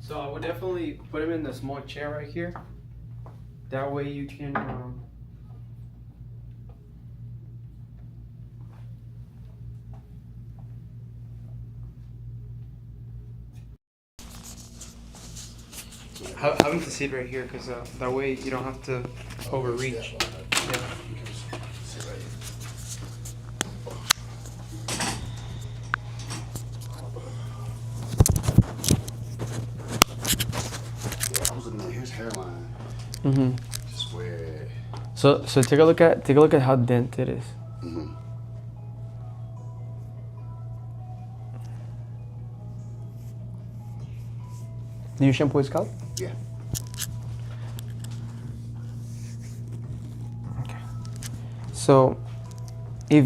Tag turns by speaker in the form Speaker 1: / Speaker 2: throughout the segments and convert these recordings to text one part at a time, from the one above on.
Speaker 1: So I would definitely put him in the small chair right here. That way you can have him to sit right here, because that way you don't have to overreach. Yeah.
Speaker 2: I was looking at his hairline.
Speaker 1: Mhm.
Speaker 2: Just where.
Speaker 1: So take a look at how dented it is.
Speaker 2: Mhm.
Speaker 1: Do you shampoo his scalp?
Speaker 2: Yeah.
Speaker 1: Okay. So if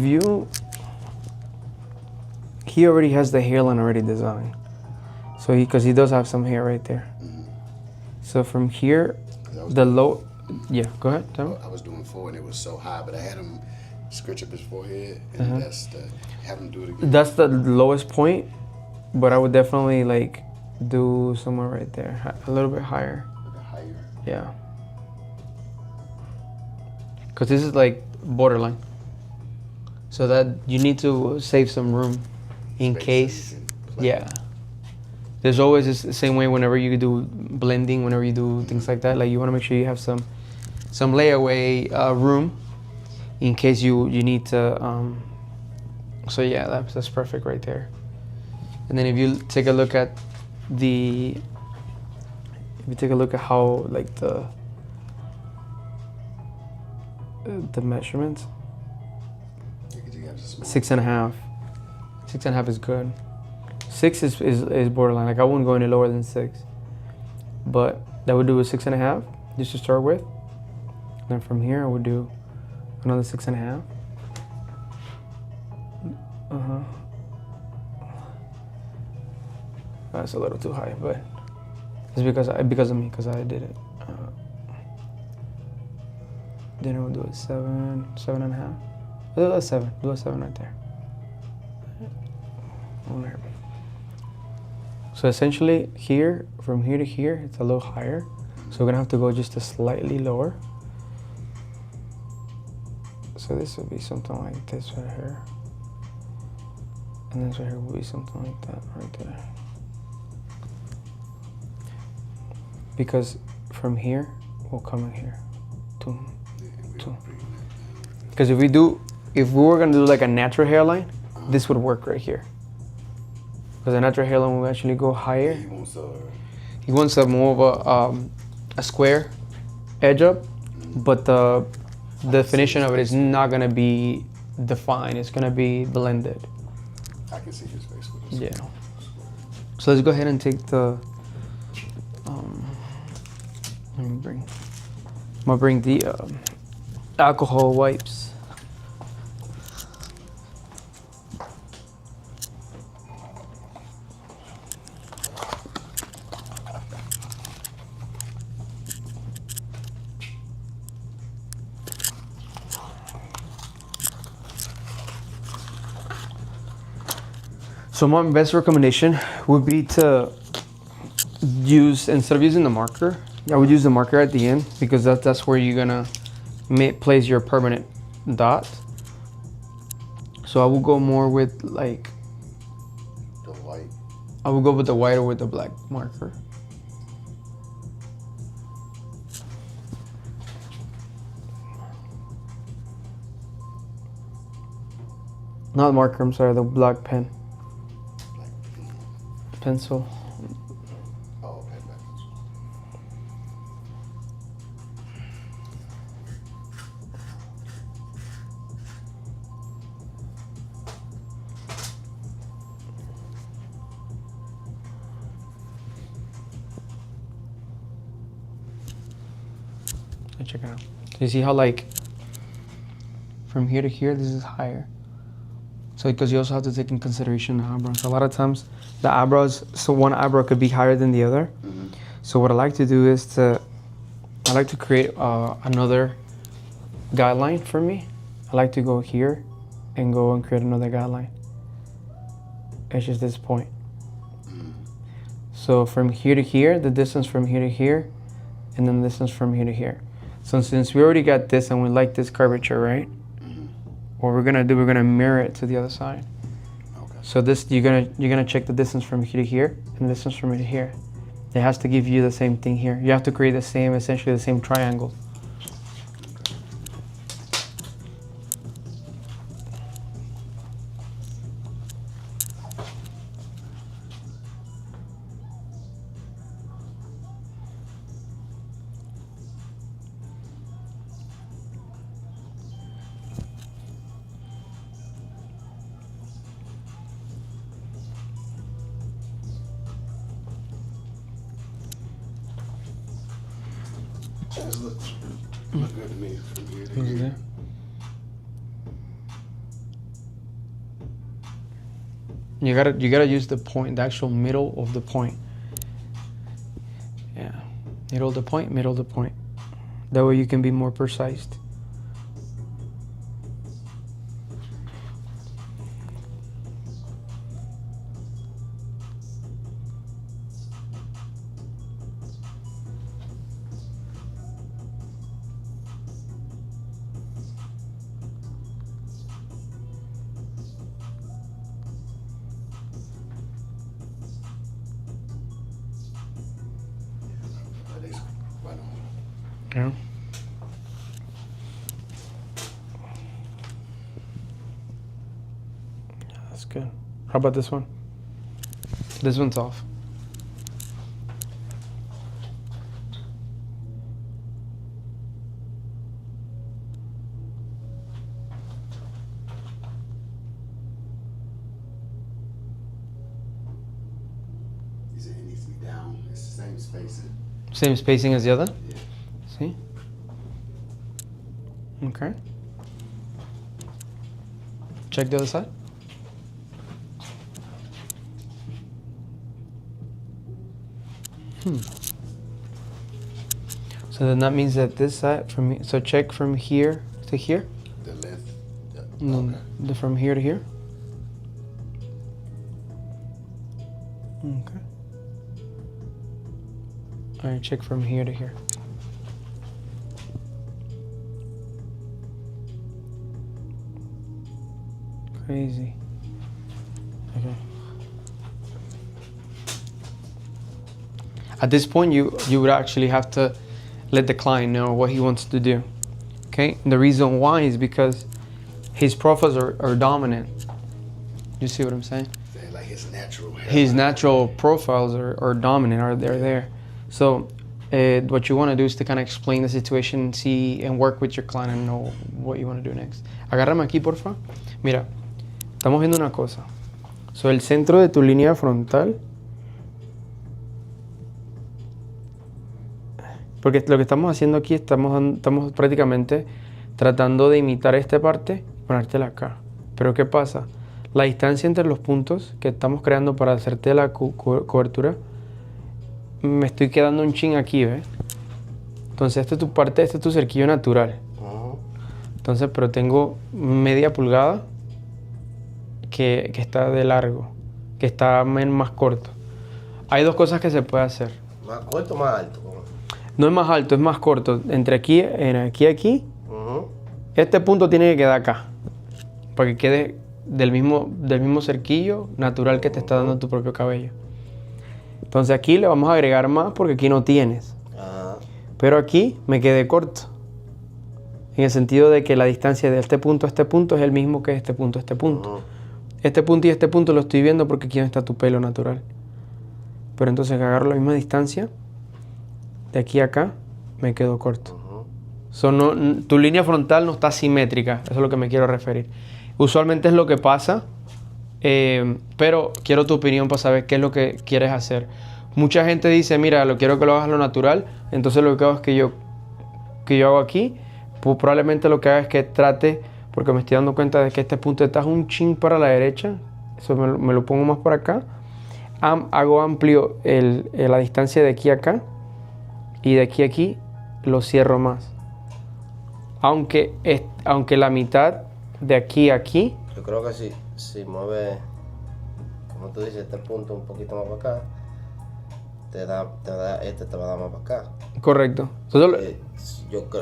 Speaker 1: he already has the hairline already designed. So because he does have some hair right there.
Speaker 2: Mhm.
Speaker 1: So from here, the low, yeah, go ahead, tell me.
Speaker 2: I was doing 4 and it was so high, but I had him scratch up his forehead and have him do it again.
Speaker 1: That's the lowest point, but I would definitely like do somewhere right there, a little bit higher.
Speaker 2: A bit higher.
Speaker 1: Yeah. Because this is like borderline. So that you need to save some room in
Speaker 2: Space
Speaker 1: case,
Speaker 2: so you can play.
Speaker 1: yeah. There's always this the same way whenever you do blending, whenever you do things like that, like you want to make sure you have some layaway room in case you need to. So yeah, that's perfect right there. And then if you take a look at how like the measurements,
Speaker 2: Yeah, 'cause you got a small-
Speaker 1: 6.5. 6.5 is good. 6 is borderline. Like I wouldn't go any lower than 6. But that would do a 6.5 just to start with. And then from here I would do another 6.5. That's a little too high, but it's because of me, because I did it. Then I would do a 7.5. Do a 7. Do a 7 right there. So essentially here, from here to here, it's a little higher. So we're gonna have to go just a slightly lower. So this would be something like this right here. And this right here will be something like that right there. Because from here, we'll come in here. Two. Because if we were gonna do like a natural hairline, this would work right here. Because the natural hairline will actually go higher. He wants a more of a square edge up, but the definition of it is not gonna be defined. It's gonna be blended.
Speaker 2: I can see his face with this.
Speaker 1: Yeah. So let's go ahead and take the. I'm gonna bring the alcohol wipes. So my best recommendation would be to use, instead of using the marker, I would use the marker at the end, because that's where you're gonna place your permanent dot. So I will go more with like,
Speaker 2: The white.
Speaker 1: I will go with the white or with the black marker. Not marker, I'm sorry, the black pen. Pencil.
Speaker 2: Oh, okay, back.
Speaker 1: Check it out. You see how like from here to here, this is higher. So because you also have to take in consideration the eyebrows. A lot of times the eyebrows, so one eyebrow could be higher than the other.
Speaker 2: Mm-hmm.
Speaker 1: So what I like to do is I like to create another guideline for me. I like to go here and go and create another guideline. It's just this point.
Speaker 2: Mm-hmm.
Speaker 1: So So from here to here, the distance from here to here, and then the distance from here to here. So since we already got this and we like this curvature, right? What we're gonna do, we're gonna mirror it to the other side.
Speaker 2: Okay.
Speaker 1: So this, you're gonna check the distance from here to here and the distance from here to here. It has to give you the same thing here. You have to create the same, essentially the same triangle.
Speaker 2: This looks look good to me from here to here.
Speaker 1: Okay. You gotta use the point, the actual middle of the point. Yeah, middle of the point, middle of the point. That way you can be more precise.
Speaker 2: That is right on.
Speaker 1: Yeah. That's good. How about this one? This one's off.
Speaker 2: He said it needs to be down. It's the same spacing.
Speaker 1: Same spacing as the other?
Speaker 2: Yeah.
Speaker 1: See? Okay. Check the other side. So then that means that this side from so check from here to here.
Speaker 2: The length. Yeah.
Speaker 1: No,
Speaker 2: Okay.
Speaker 1: from here to here. Okay. All right, check from here to here. Crazy. Okay. At this point, you would actually have to let the client know what he wants to do. Okay. And the reason why is because his profiles are dominant. You see what I'm saying?
Speaker 2: Saying like his natural hair.
Speaker 1: His natural profiles are dominant. They're there. So what you want to do is to kind of explain the situation and see and work with your client and know what you want to do next. Agárrame aquí, porfa. Mira, estamos viendo una cosa. So el centro de tu línea frontal. Porque lo que estamos haciendo aquí, estamos prácticamente tratando de imitar esta parte y ponértela acá. Pero ¿qué pasa? La distancia entre los puntos que estamos creando para hacerte la cobertura, me estoy quedando un chin aquí, ¿ves? Entonces esta es tu parte, este es tu cerquillo natural. Entonces, pero tengo media pulgada que está de largo, que está más corto. Hay dos cosas que se puede hacer.
Speaker 3: ¿Más corto o más alto?
Speaker 1: No es más alto, es más corto. Entre aquí, aquí. Este punto tiene que quedar acá. Para que quede del mismo cerquillo natural que te está dando tu propio cabello. Entonces aquí le vamos a agregar más porque aquí no tienes. Pero aquí me quedé corto. En el sentido de que la distancia de este punto a este punto es el mismo que este punto a este punto. Este punto y este punto lo estoy viendo porque aquí no está tu pelo natural. Pero entonces agarro la misma distancia. De aquí a acá me quedo corto. Tu línea frontal no está simétrica. Eso es lo que me quiero referir. Usualmente es lo que pasa. Pero quiero tu opinión para saber qué es lo que quieres hacer. Mucha gente dice, mira, quiero que lo hagas lo natural. Entonces lo que hago es que yo hago aquí. Pues probablemente lo que haga es que trate, porque me estoy dando cuenta de que este punto está un chin para la derecha. Eso me lo pongo más por acá. Hago amplio la distancia de aquí a acá. Y de aquí a aquí lo cierro más. Aunque la mitad de aquí a aquí.
Speaker 3: Yo creo que si mueve, como tú dices, este punto un poquito más para acá, te va a dar más para acá.
Speaker 1: Correcto. Entonces,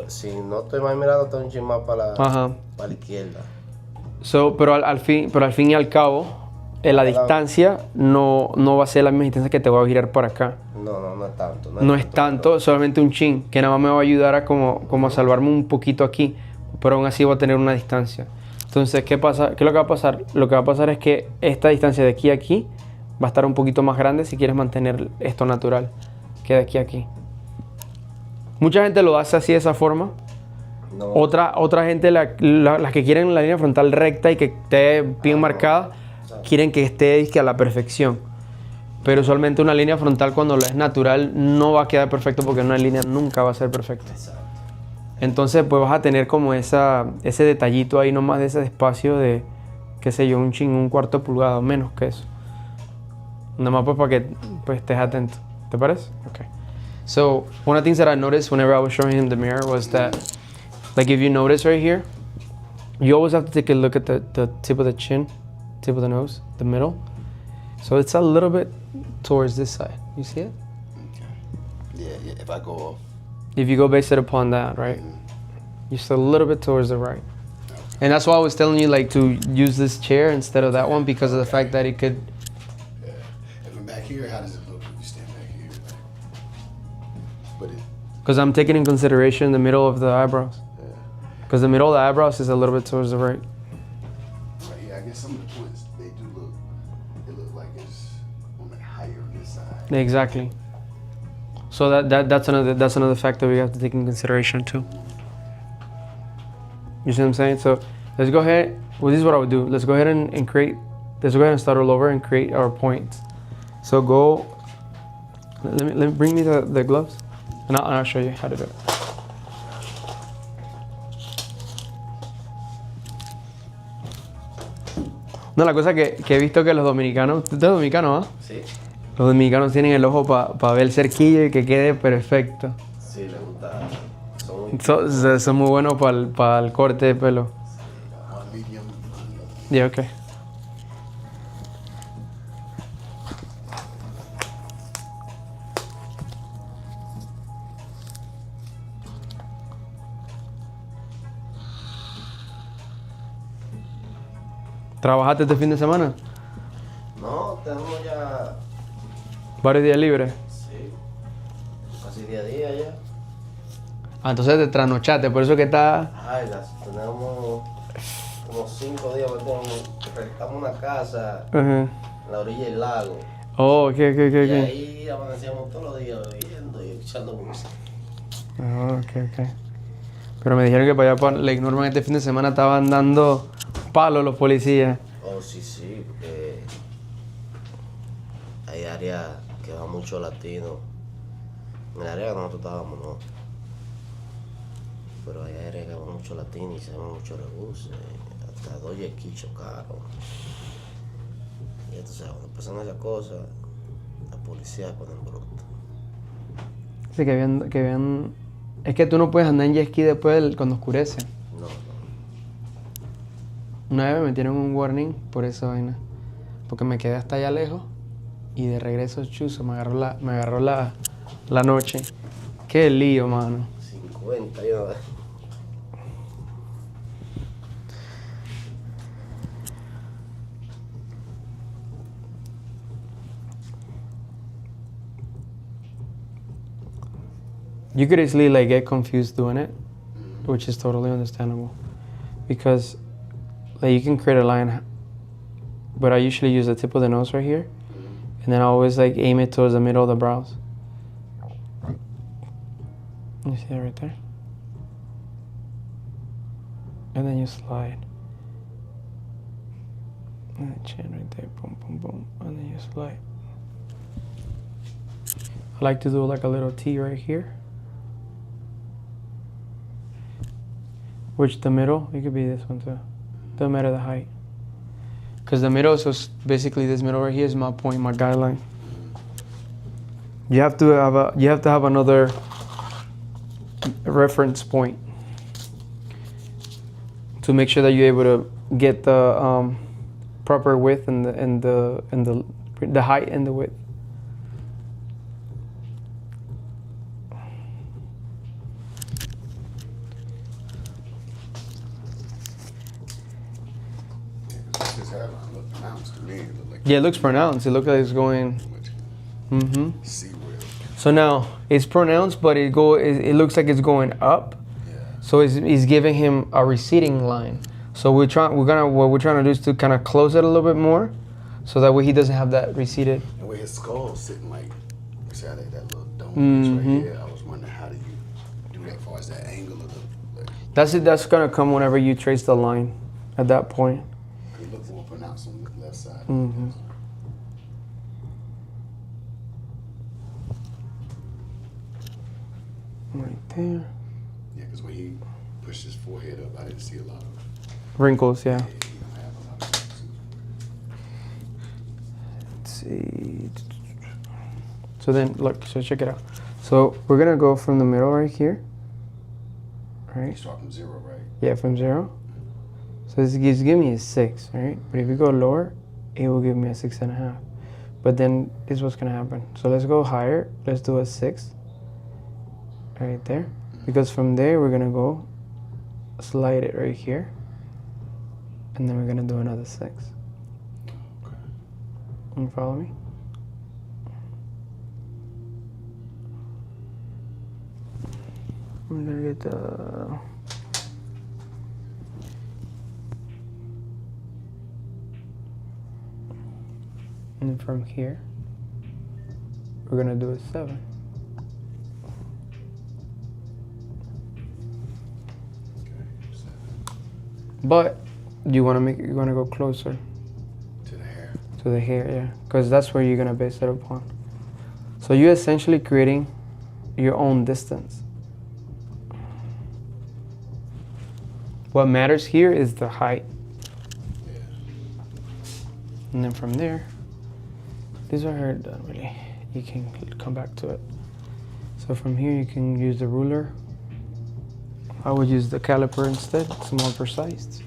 Speaker 3: Si no estoy mal mirando, estoy un chin más para
Speaker 1: ajá.
Speaker 3: la izquierda.
Speaker 1: Pero al fin y al cabo, la distancia no va a ser la misma distancia que te voy a girar por acá.
Speaker 3: No es tanto.
Speaker 1: No es tanto, solamente un chin, que nada más me va a ayudar a como a salvarme un poquito aquí, pero aún así voy a tener una distancia. Entonces, ¿qué pasa? ¿Qué es lo que va a pasar? Lo que va a pasar es que esta distancia de aquí a aquí va a estar un poquito más grande si quieres mantener esto natural, que de aquí a aquí. Mucha gente lo hace así de esa forma.
Speaker 3: No.
Speaker 1: Otra gente, las que quieren la línea frontal recta y que esté bien marcada, quieren que esté a la perfección. Pero usualmente una línea frontal, cuando lo es natural, no va a quedar perfecto porque una línea nunca va a ser perfecta.
Speaker 3: Exacto.
Speaker 1: Entonces pues vas a tener como ese detallito ahí nomás de ese espacio de, qué sé yo, un cuarto de pulgada o menos que eso. Nada más pues para que pues, estés atento. ¿Te parece? Okay. So one of the things that I noticed whenever I was showing him the mirror was that, like, if you notice right here, you always have to take a look at the tip of the chin, tip of the nose, the middle. So it's a little bit towards this side. You see it?
Speaker 2: Yeah, if I go off.
Speaker 1: If you go based it upon that, right? Just a little bit towards the right. And that's why I was telling you, like, to use this chair instead of that one, because of the fact that it could...
Speaker 2: Yeah. If I'm back here, how does it look if you stand back here? But
Speaker 1: Because I'm taking in consideration the middle of the eyebrows. Because the middle of the eyebrows is a little bit towards the right.
Speaker 2: right here, I guess some of the points, they look like it's on the higher on this side.
Speaker 1: Exactly. So that's another factor we have to take in consideration too. You see what I'm saying? So let's go ahead. Well, this is what I would do. Let's go ahead and start all over and create our points. So go. Let me bring me the gloves, and I'll show you how to do it. No, la cosa que he visto que los dominicanos, tú eres dominicano, ¿ah?
Speaker 3: Sí.
Speaker 1: Los dominicanos tienen el ojo para ver el cerquillo y que quede perfecto.
Speaker 3: Sí, le gusta.
Speaker 1: Son muy buenos para el corte de pelo.
Speaker 2: Medium.
Speaker 1: Yeah, okay. ¿Trabajaste este fin de semana?
Speaker 3: No, tenemos ya.
Speaker 1: ¿Varios días libres?
Speaker 3: Sí. Casi día a día ya.
Speaker 1: Ah, entonces te trasnochaste, por eso que está...
Speaker 3: Ay, tenemos como 5 días, rentamos una casa en la orilla del lago.
Speaker 1: Oh, ok.
Speaker 3: Y ahí amanecíamos todos los días bebiendo y echando música.
Speaker 1: Oh, ok. Pero me dijeron que para allá, like, normalmente este fin de semana estaban dando palos los policías.
Speaker 3: Oh, sí, porque hay áreas que van mucho latino. En el área que nosotros estábamos, no. Pero hay áreas que van mucho latino y se ven mucho rebuses. Hasta 2 yequis chocaron. Y tú sabes, cuando pasan esas cosas, la policía ponen bruto.
Speaker 1: Sí, que vean... Es que tú no puedes andar en jet ski después cuando oscurece.
Speaker 3: No.
Speaker 1: Una vez me metieron un warning por esa vaina. Porque me quedé hasta allá lejos y de regreso chuzo me agarró la noche. Qué lío, mano.
Speaker 3: 50, yo no.
Speaker 1: You could easily like get confused doing it, which is totally understandable, because like you can create a line, but I usually use the tip of the nose right here, and then I always like aim it towards the middle of the brows. You see that right there? And then you slide. And the chin right there, boom, and then you slide. I like to do like a little T right here. Which the middle, it could be this one too. Doesn't matter the height. Because the middle, so basically this middle right here is my point, my guideline. You have to have another reference point to make sure that you're able to get the proper width and the height and the width.
Speaker 2: To me, it looked like
Speaker 1: Yeah, it looks pronounced. It looks like it's going. Mm-hmm.
Speaker 2: sea whale.
Speaker 1: So now it's pronounced, but it looks like it's going up.
Speaker 2: Yeah.
Speaker 1: So it's giving him a receding line. So what we're trying to do is to kind of close it a little bit more, so that way he doesn't have that receded.
Speaker 2: The way his skull's sitting, like, see how that little dome is right here. I was wondering, how do you do that as far as that angle of the? Like,
Speaker 1: That's it. That's gonna come whenever you trace the line. At that point.
Speaker 2: it look more pronounced on the left side.
Speaker 1: Mm-hmm. Right there.
Speaker 2: Yeah, because when he pushed his forehead up, I didn't see a lot of.
Speaker 1: Wrinkles, yeah.
Speaker 2: Yeah, he don't have a lot of wrinkles.
Speaker 1: Let's see. So then, look. So check it out. So we're gonna go from the middle right here.
Speaker 2: You
Speaker 1: Right.
Speaker 2: start from 0, right?
Speaker 1: Yeah, from 0. So this gives me a 6, right? But if you go lower, it will give me a 6.5. But then this is what's gonna happen. So let's go higher. Let's do a 6. Right there. Because from there we're gonna go slide it right here. And then we're gonna do another 6.
Speaker 2: Okay.
Speaker 1: You follow me? I'm gonna get the and then from here we're gonna do a 7.
Speaker 2: Okay. 7.
Speaker 1: But you wanna go closer
Speaker 2: To the hair.
Speaker 1: to the hair, yeah, because that's where you're gonna base it upon. So you're essentially creating your own distance. What matters here is the height.
Speaker 2: Yeah.
Speaker 1: And then from there, these are hard done really. You can come back to it. So from here you can use the ruler. I would use the caliper instead, it's more precise.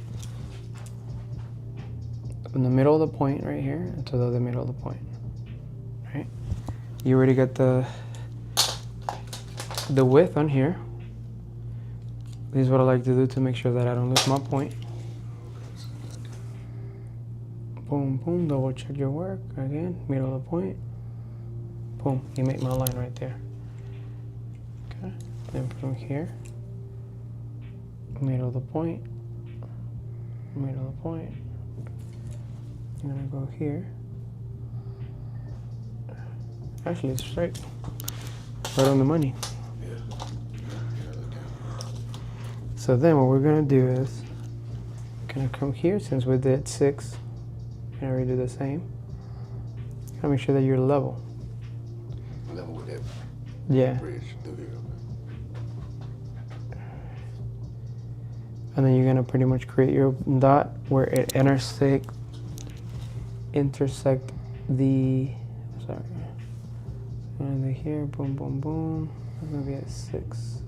Speaker 1: In the middle of the point right here, and to the other middle of the point. Right? You already got the width on here. This is what I like to do to make sure that I don't lose my point. Boom, boom, double check your work. Again, middle of the point. Boom, you make my line right there. Okay, then from here, middle of the point, middle of the point. I'm gonna go here. Actually, it's straight. Right on the money.
Speaker 2: Yeah. Yeah, look down.
Speaker 1: So then what we're gonna do is, gonna come here since we did 6, and redo the same. Gotta make sure that you're level.
Speaker 2: Level with that
Speaker 1: Yeah.
Speaker 2: bridge through here.
Speaker 1: And then you're gonna pretty much create your dot where it intersect the, sorry. And then here, boom, boom, boom. It's gonna be at 6.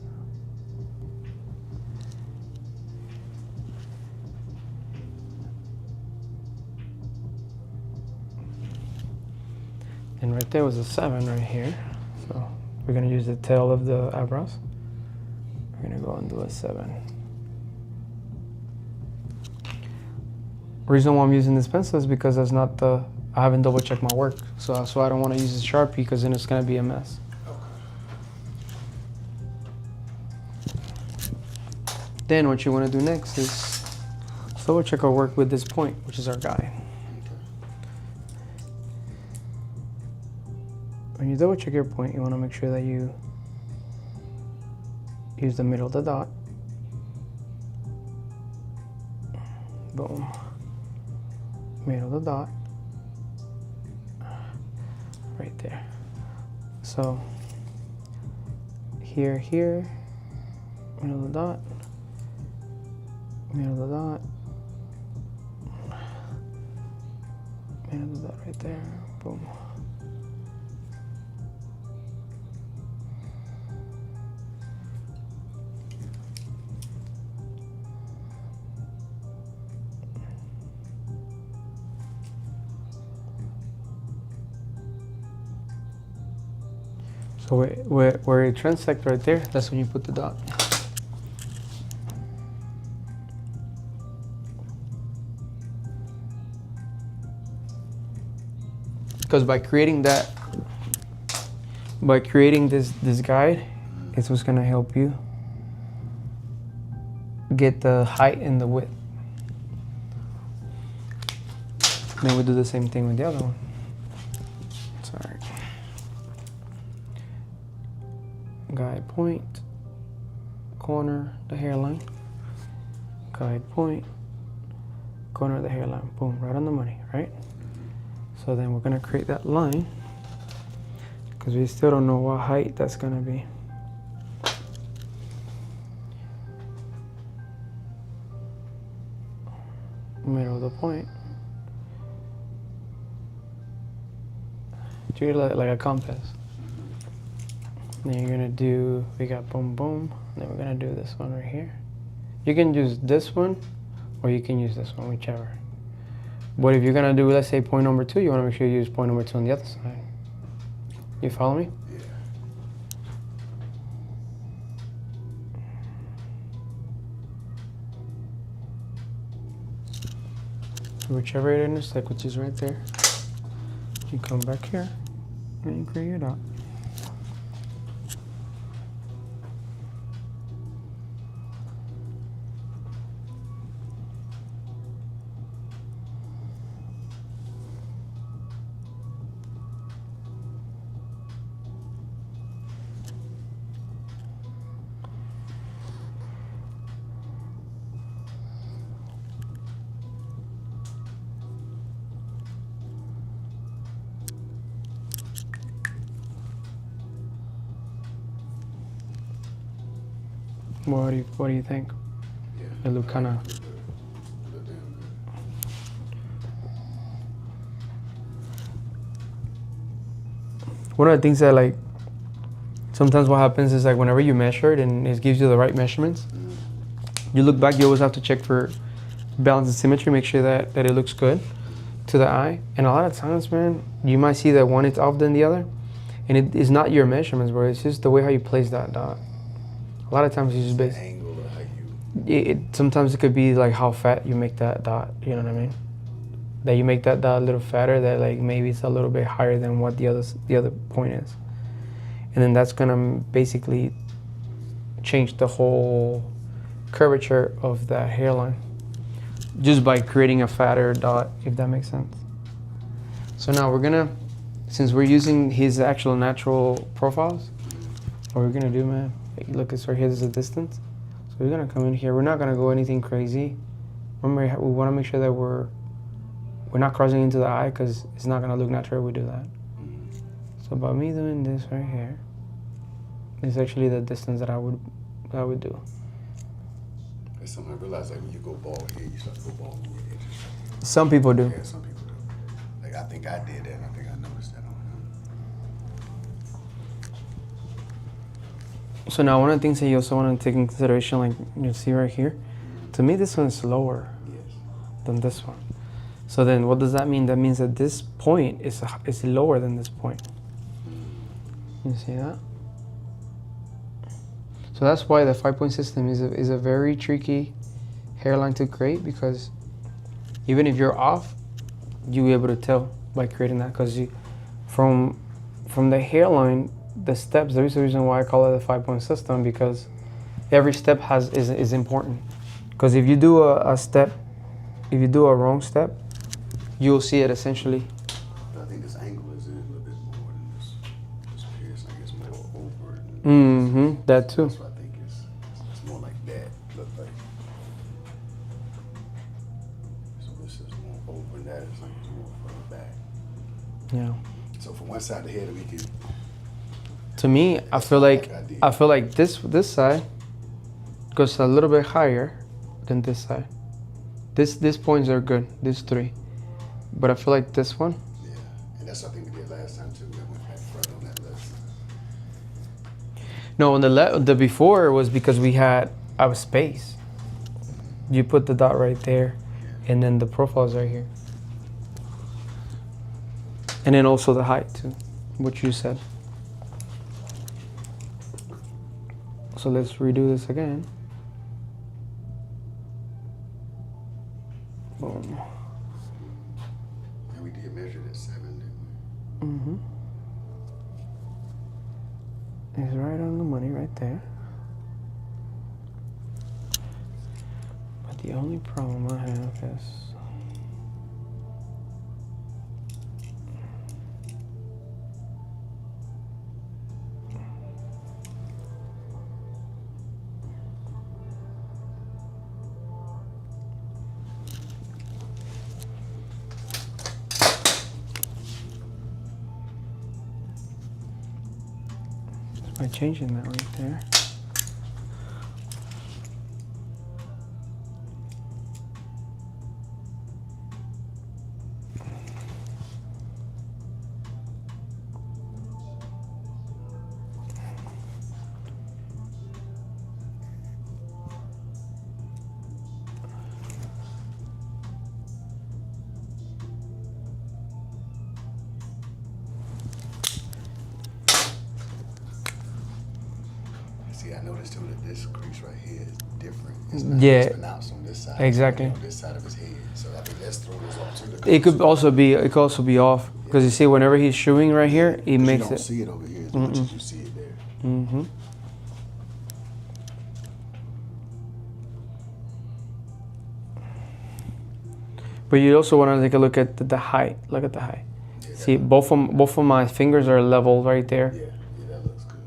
Speaker 1: And right there was a 7 right here. So we're gonna use the tail of the eyebrows. We're gonna go and do a 7. Reason why I'm using this pencil is because that's not I haven't double checked my work. So that's why I don't want to use this Sharpie, because then it's gonna be a mess. Then what you want to do next is double check our work with this point, which is our guide. When you double check your point, you want to make sure that you use the middle of the dot. Boom. Middle of the dot. Right there. So here, middle of the dot. Middle of the dot. Middle of the dot right there. Boom. So where it transects right there, that's when you put the dot. Because by creating this guide, it's what's gonna help you get the height and the width. Then we do the same thing with the other one. Sorry. Guide point, corner the hairline. Guide point, corner of the hairline. Boom, right on the money, right? So then we're gonna create that line because we still don't know what height that's gonna be. Middle of the point. Treat it like a compass. Then you're gonna do, we got boom, boom. Then we're gonna do this one right here. You can use this one or you can use this one, whichever. But if you're gonna do, let's say, point number 2, you wanna make sure you use point number 2 on the other side. You follow me?
Speaker 2: Yeah.
Speaker 1: Whichever it intersects, which is right there. You come back here and you create it out. What do you think?
Speaker 2: Yeah.
Speaker 1: It look kind of.
Speaker 2: Look damn good.
Speaker 1: One of the things that, like, sometimes what happens is, like, whenever you measure it and it gives you the right measurements, you look back, you always have to check for balance and symmetry, make sure that it looks good to the eye. And a lot of times, man, you might see that one is off than the other, and it is not your measurements, bro. It's just the way how you place that dot. A lot of times it's just
Speaker 2: The
Speaker 1: based.
Speaker 2: angle of how you.
Speaker 1: Sometimes it could be like how fat you make that dot. You know what I mean? That you make that dot a little fatter. That, like, maybe it's a little bit higher than what the other point is, and then that's gonna basically change the whole curvature of that hairline just by creating a fatter dot, if that makes sense. So now we're gonna, since we're using his actual natural profiles, what we're gonna do, man, look, it's right here, there's a distance. So we're gonna come in here. We're not gonna go anything crazy. Remember, we wanna make sure that we're not crossing into the eye because it's not gonna look natural if we do that. So by me doing this right here, is actually the distance that I would do.
Speaker 2: There's something I realized, like, when you go bald here, you start to go bald on the edges.
Speaker 1: Some people do.
Speaker 2: Yeah, some people do. Like, I think I did that, and I think I noticed that on him.
Speaker 1: So now one of the things that you also want to take in consideration, like you see right here, to me this one is lower
Speaker 2: Yes.
Speaker 1: than this one. So then what does that mean? That means that this point is lower than this point. You see that? So that's why the 5-point system is a very tricky hairline to create, because even if you're off, you'll be able to tell by creating that, because from the hairline, the steps, there is a reason why I call it a 5-point system, because every step is important. Because if you do a step, if you do a wrong step, you'll see it essentially.
Speaker 2: But I think this angle is in a little bit more than this pierce. Like, it's more over.
Speaker 1: That too.
Speaker 2: That's what I think it's more like that. Look like. So this is more over, and that is like it's more further back.
Speaker 1: Yeah.
Speaker 2: So from one side of the head, we can.
Speaker 1: To me, I feel like this side goes a little bit higher than this side. These points are good, these 3. But I feel like this one.
Speaker 2: Yeah, and that's what I think we did last time too. We went back front on that left side.
Speaker 1: No, on the before was because we had our space. You put the dot right there, and then the profiles right here. And then also the height too, what you said. So let's redo this again. Boom.
Speaker 2: And we did measure that 7, didn't
Speaker 1: It's right on the money right there. But the only problem I have is by changing that right there.
Speaker 2: See, I noticed too that this crease right here is different. It's
Speaker 1: Yeah.
Speaker 2: It's pronounced on this side.
Speaker 1: Exactly.
Speaker 2: On this side of his head. So I think that's throwing us off too.
Speaker 1: It could also be off because you see whenever he's shooing right here, it makes
Speaker 2: you don't
Speaker 1: it.
Speaker 2: see it over here as much as you see it there.
Speaker 1: But you also want to take a look at the height. Look at the height.
Speaker 2: Yeah,
Speaker 1: See, both of my fingers are level right there.
Speaker 2: yeah, that looks good.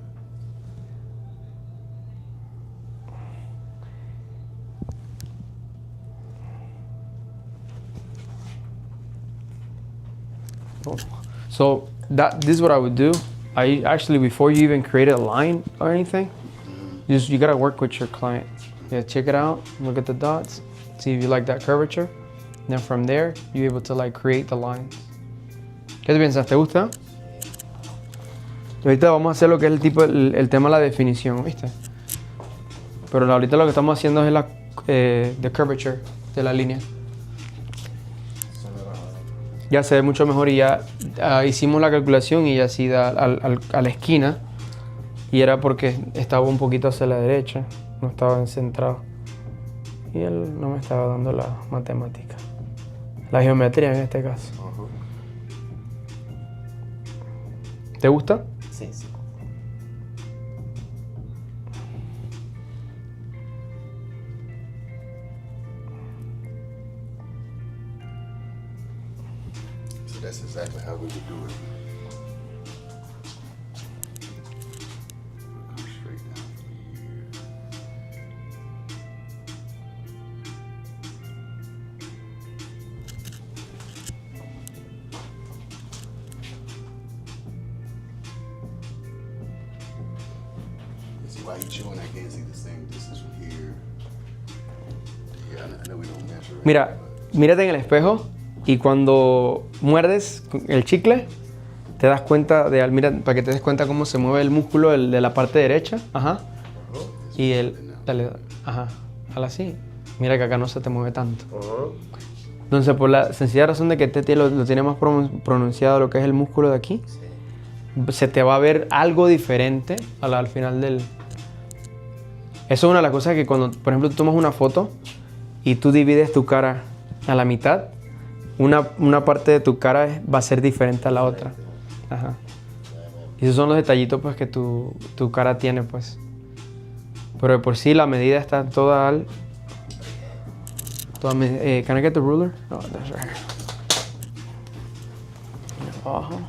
Speaker 1: So this is what I would do. I actually, before you even create a line or anything, you gotta work with your client. Yeah, check it out. Look at the dots. See if you like that curvature. Then from there, you're able to like create the lines. ¿Qué te piensas? ¿Te gusta? Ahorita vamos a hacer lo que es el tema de la definición, ¿viste? Pero ahorita lo que estamos haciendo es la the curvature de la línea. Ya se ve mucho mejor y ya hicimos la calculación y ya así da a la esquina. Y era porque estaba un poquito hacia la derecha, no estaba centrado. Y él no me estaba dando la matemática. La geometría en este caso. ¿Te gusta?
Speaker 3: Sí, sí.
Speaker 2: So that's exactly how we would do it. Come straight down from here. See why you chewing? I can't see the same distance from here. Yeah, I know we don't measure.
Speaker 1: Mira, mírate en el espejo y cuando muerdes el chicle, te das cuenta mira, para que te des cuenta cómo se mueve el músculo de la parte derecha. Ajá. Y dale, ajá, jala así. Mira que acá no se te mueve tanto. Entonces, por la sencilla razón de que este lo tiene más pronunciado lo que es el músculo de aquí, se te va a ver algo diferente al final del... Eso es una de las cosas que cuando, por ejemplo, tú tomas una foto y tú divides tu cara a la mitad, una parte de tu cara va a ser diferente a la otra. Ajá. Y esos son los detallitos pues que tu cara tiene pues. Pero de por sí la medida está toda al... can I get the ruler? Oh, that's right. Abajo.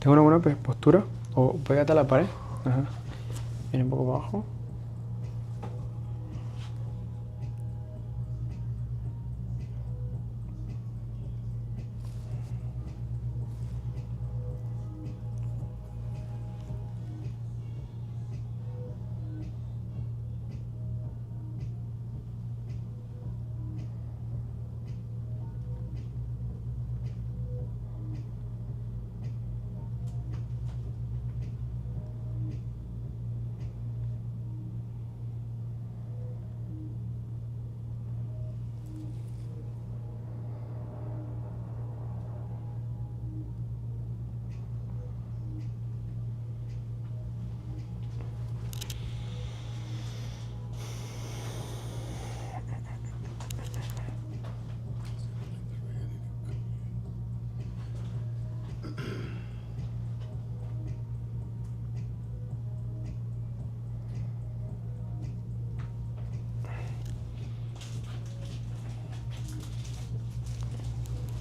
Speaker 1: ¿Tengo una buena postura? O pégate a la pared. Ajá. Viene un poco abajo.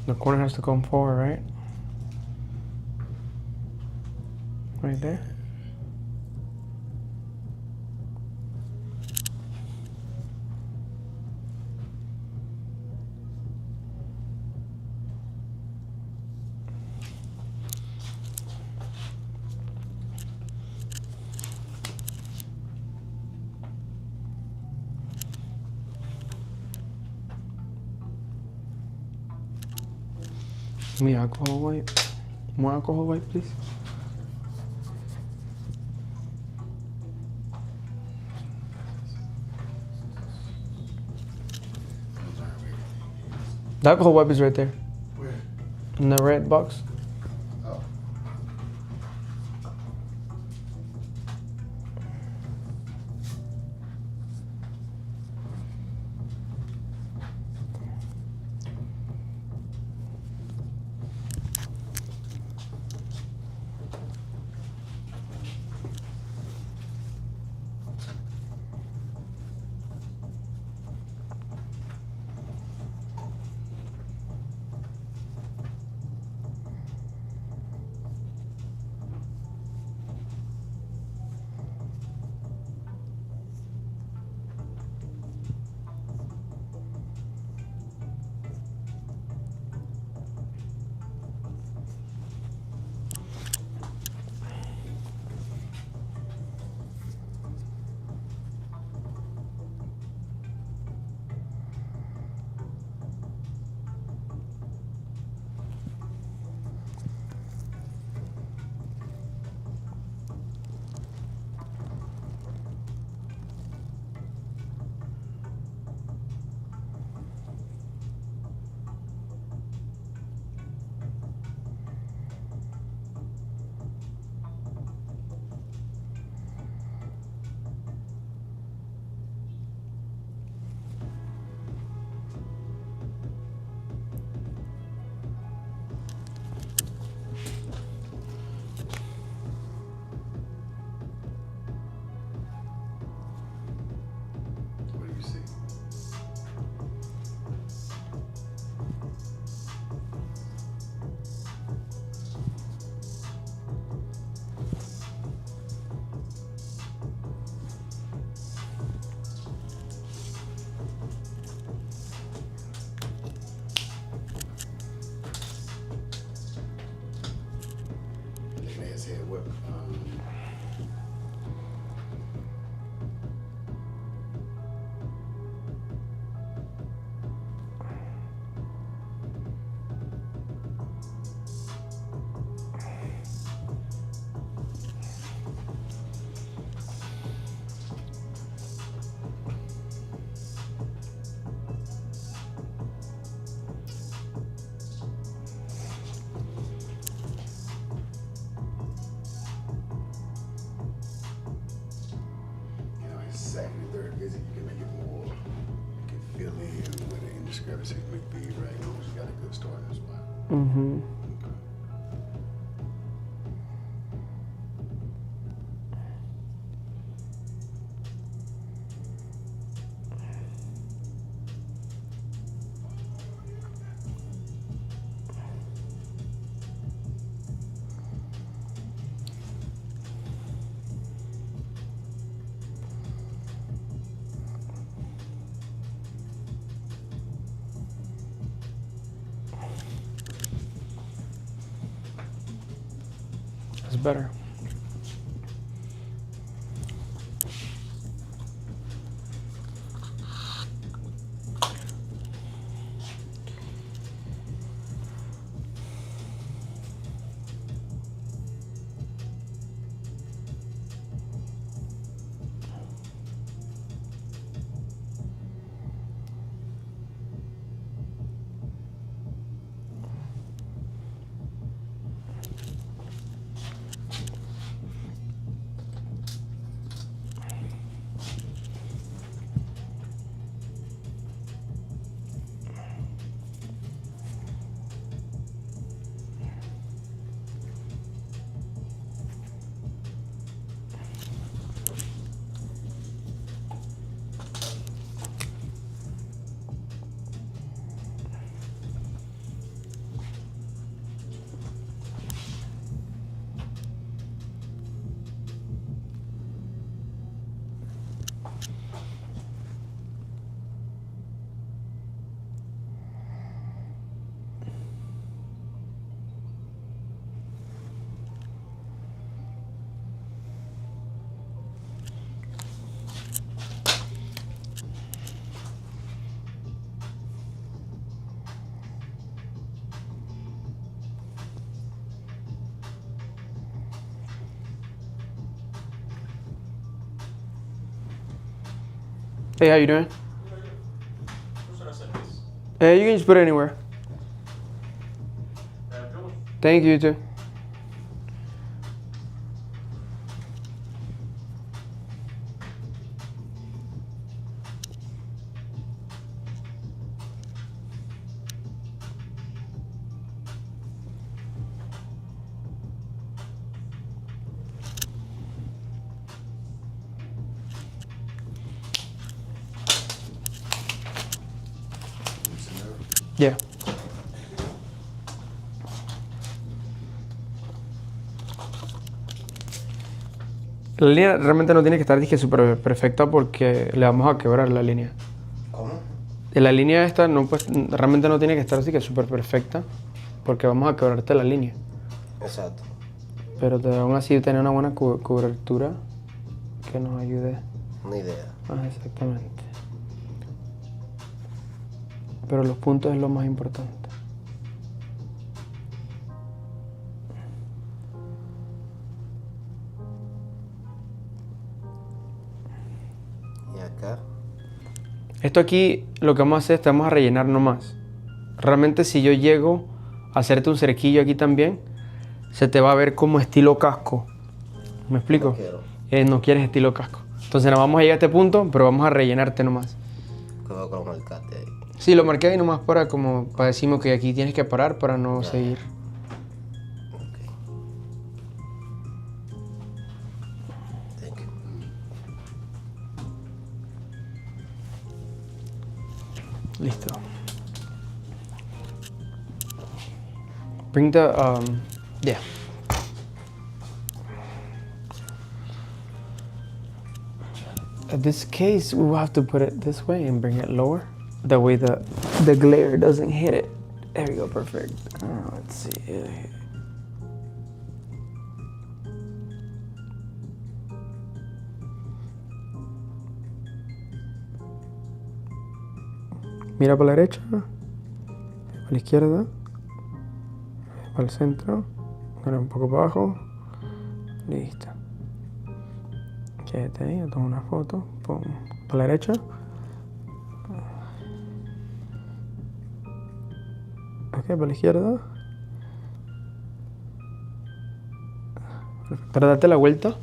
Speaker 1: The corner has to come forward, right? Right there. Give me alcohol wipe. More alcohol wipe, please. The alcohol wipe is right there.
Speaker 2: Where?
Speaker 1: In the red box.
Speaker 2: Oh. What do you see? Looking at his head, what? Second and third visit, you can make it more. You can fill in where the indiscrepancies may be, right? As long as you got a good starting spot.
Speaker 1: Mm-hmm.
Speaker 2: Okay.
Speaker 1: That's better. Hey, how you doing? You can just put it anywhere. Thank you, too. Yeah. La línea realmente no tiene que estar dije súper perfecta porque le vamos a quebrar la línea.
Speaker 3: ¿Cómo?
Speaker 1: La línea esta no, pues, realmente no tiene que estar así que súper perfecta porque vamos a quebrarte la línea.
Speaker 3: Exacto.
Speaker 1: Pero aún así tener una buena cobertura que nos ayude.
Speaker 3: Una idea.
Speaker 1: Exactamente. Pero los puntos es lo más importante.
Speaker 3: Y acá.
Speaker 1: Esto aquí lo que vamos a hacer es te vamos a rellenar nomás. Realmente si yo llego a hacerte un cerquillo aquí también, se te va a ver como estilo casco. ¿Me explico?
Speaker 3: No quiero.
Speaker 1: No quieres estilo casco. Entonces no vamos a llegar a este punto, pero vamos a rellenarte nomás.
Speaker 3: Que voy a colocarte ahí.
Speaker 1: Sí, lo marqué ahí nomás para decirme que aquí tienes que parar para no seguir.
Speaker 3: Ok. Thank you.
Speaker 1: Listo. Bring the, yeah. In this case, we will have to put it this way and bring it lower. That way the glare doesn't hit it. There we go, perfect. Let's see. Mira para la derecha, para la izquierda, para el centro, ahora un poco para abajo. Listo. Quédate ahí, tomo una foto. Pum. Para la derecha. Ok, para la izquierda. Perfecto. Ahora date la vuelta.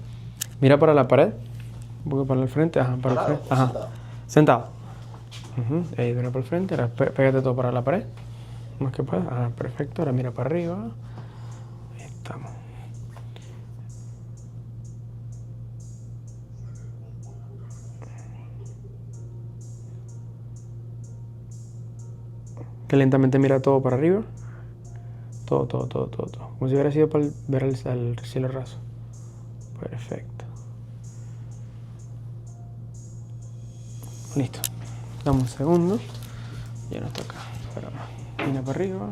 Speaker 1: Mira para la pared. Un poco para el frente. Ajá, para el frente. Ajá. Sentado. Ahí viene para el frente. Ahora pégate todo para la pared. Más que puedas. Ajá, perfecto. Ahora mira para arriba. Ahí estamos. Que lentamente mira todo para arriba. Todo. Como si hubiera sido para ver el cielo raso. Perfecto. Listo. Dame un segundo. Ya no está acá. Pero mira para arriba.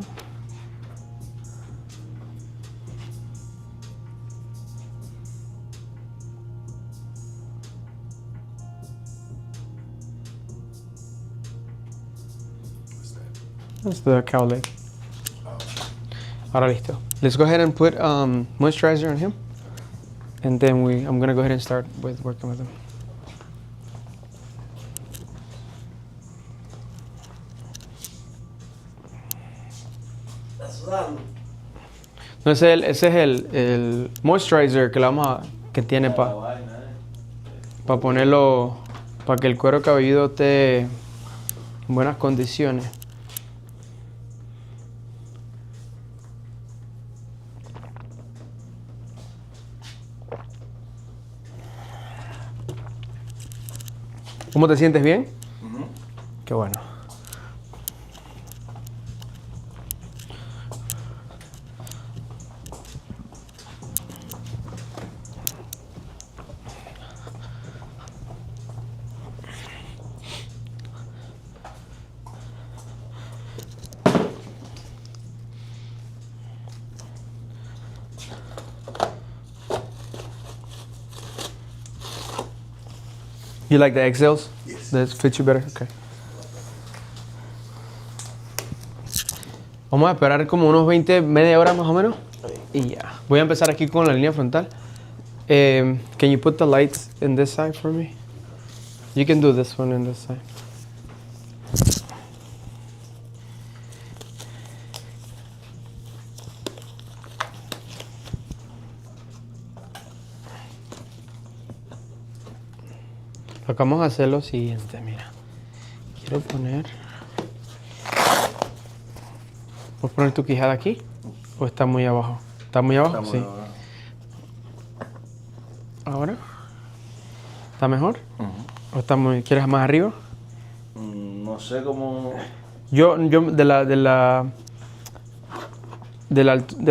Speaker 1: That's the cow leg. Ahora listo. Let's go ahead and put moisturizer on him. And then I'm going to go ahead and start with working with him. No, ese es el moisturizer que que tiene para ponerlo, para que el cuero cabelludo esté en buenas condiciones. ¿Cómo te sientes? ¿Bien? Qué bueno. You like the exhales?
Speaker 2: Yes.
Speaker 1: That fits you better? Okay. Vamos a esperar como unos media hora más o menos. Y ya. Voy a empezar aquí con la línea frontal. Can you put the lights in this side for me? You can do this one and this side. Lo que vamos a hacer es lo siguiente, mira. Quiero poner... ¿Puedes poner tu quijada aquí? ¿O está muy abajo? ¿Está muy abajo? Sí. ¿Ahora? ¿Está mejor? ¿O está muy... ¿Quieres más arriba?
Speaker 3: No sé cómo...
Speaker 1: Yo de la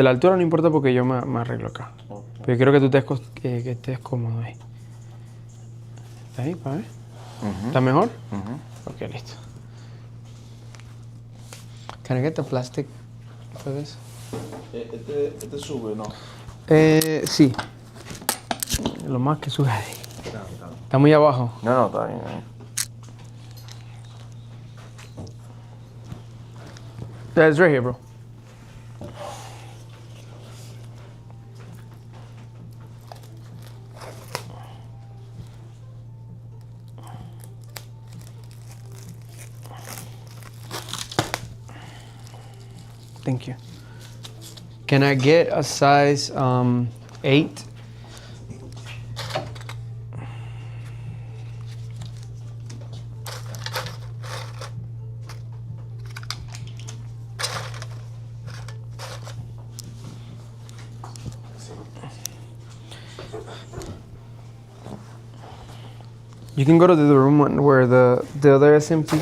Speaker 1: altura no importa porque yo me arreglo acá. Pero yo quiero que tú que estés cómodo ahí. ¿Está ahí, para ver? ¿Está mejor? Ok, listo. Can I get the plastic for this?
Speaker 4: Este sube, ¿no?
Speaker 1: Sí. Lo más que sube ahí. Está muy abajo.
Speaker 4: No, está bien.
Speaker 1: Yeah, it's right here, bro. Thank you. Can I get a size 8? You can go to the room where the other SMP.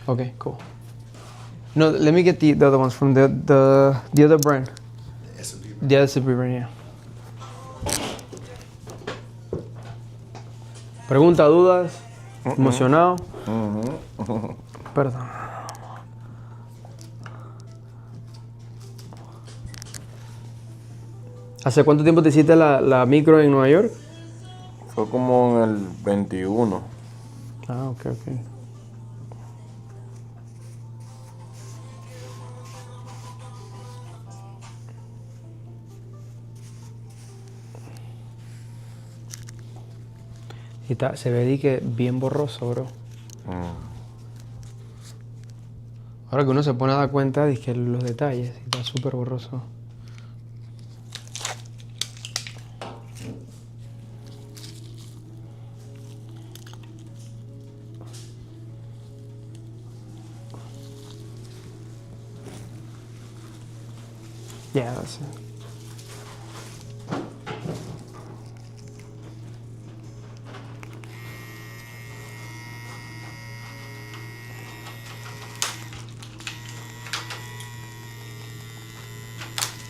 Speaker 1: Okay, cool. No, let me get the other ones from the other brand.
Speaker 2: The SMP.
Speaker 1: The SMP brand, yeah. Pregunta, dudas, emocionado. Perdón. ¿Hace cuánto tiempo te hiciste la micro en Nueva York?
Speaker 4: Fue como en el 21.
Speaker 1: Ah, ok. Y se ve que bien borroso, bro. Ahora que uno se pone a dar cuenta de que los detalles, está súper borroso. Yeah, that's it.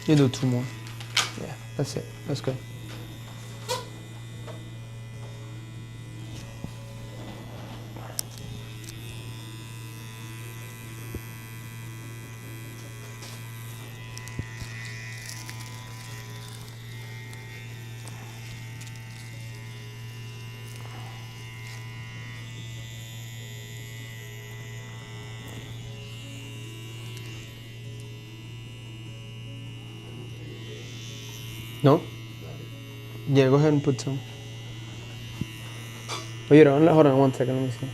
Speaker 1: You do 2 more. Yeah, that's it. That's good. No? Yeah, go ahead and put some. Oh, you don't. Hold on 1 second. Let me see.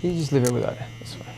Speaker 1: You just leave it without it. That's fine.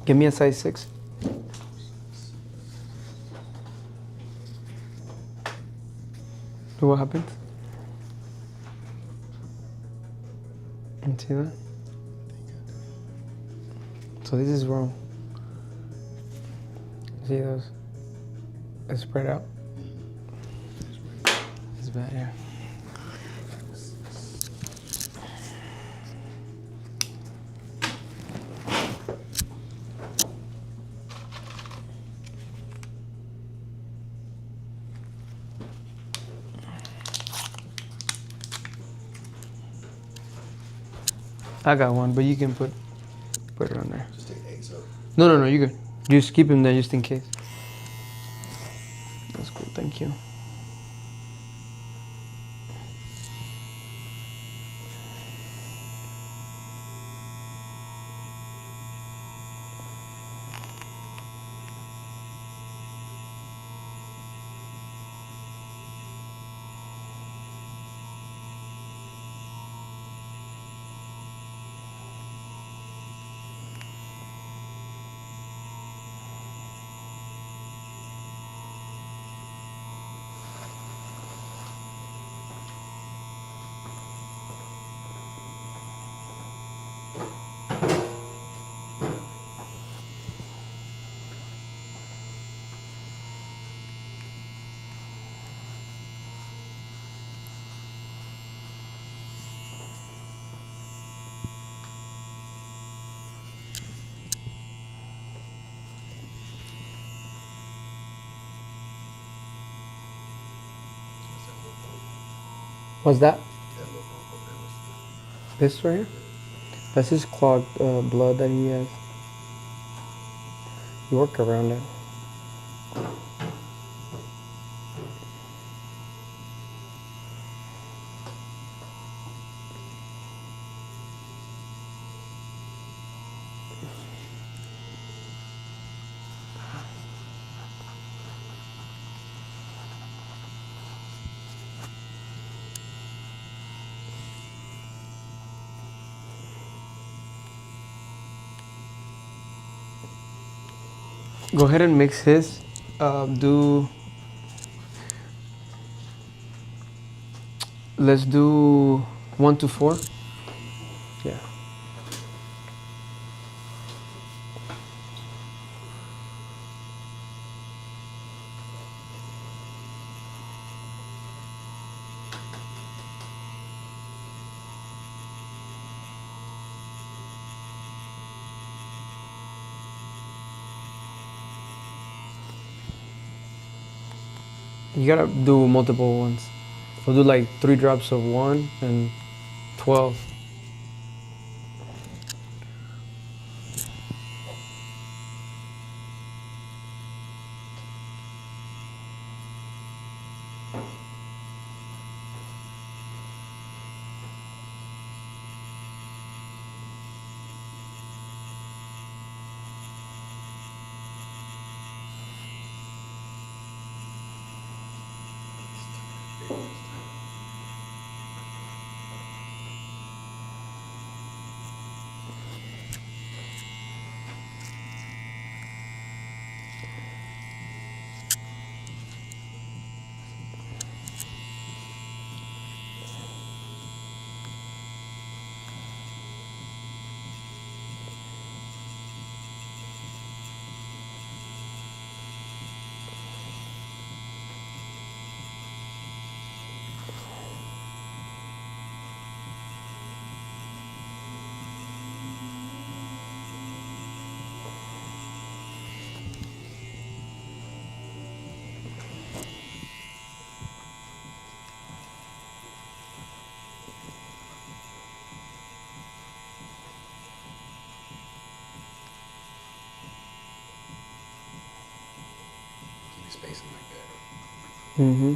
Speaker 1: Give me a size 6. So what happened? See that? So this is wrong. See those? It's spread out. It's bad, yeah. I got one, but you can put it on there.
Speaker 2: Just take eggs up.
Speaker 1: No, you good. Just keep him there just in case. That's cool, thank you. What's that? This right here? That's his clogged blood that he has. You work around it. Go ahead and mix his. Let's do 1 to 4. Yeah. You gotta do multiple ones. We'll do like 3 drops of 1 and 12.
Speaker 2: Spacing like that.
Speaker 1: Mm-hmm.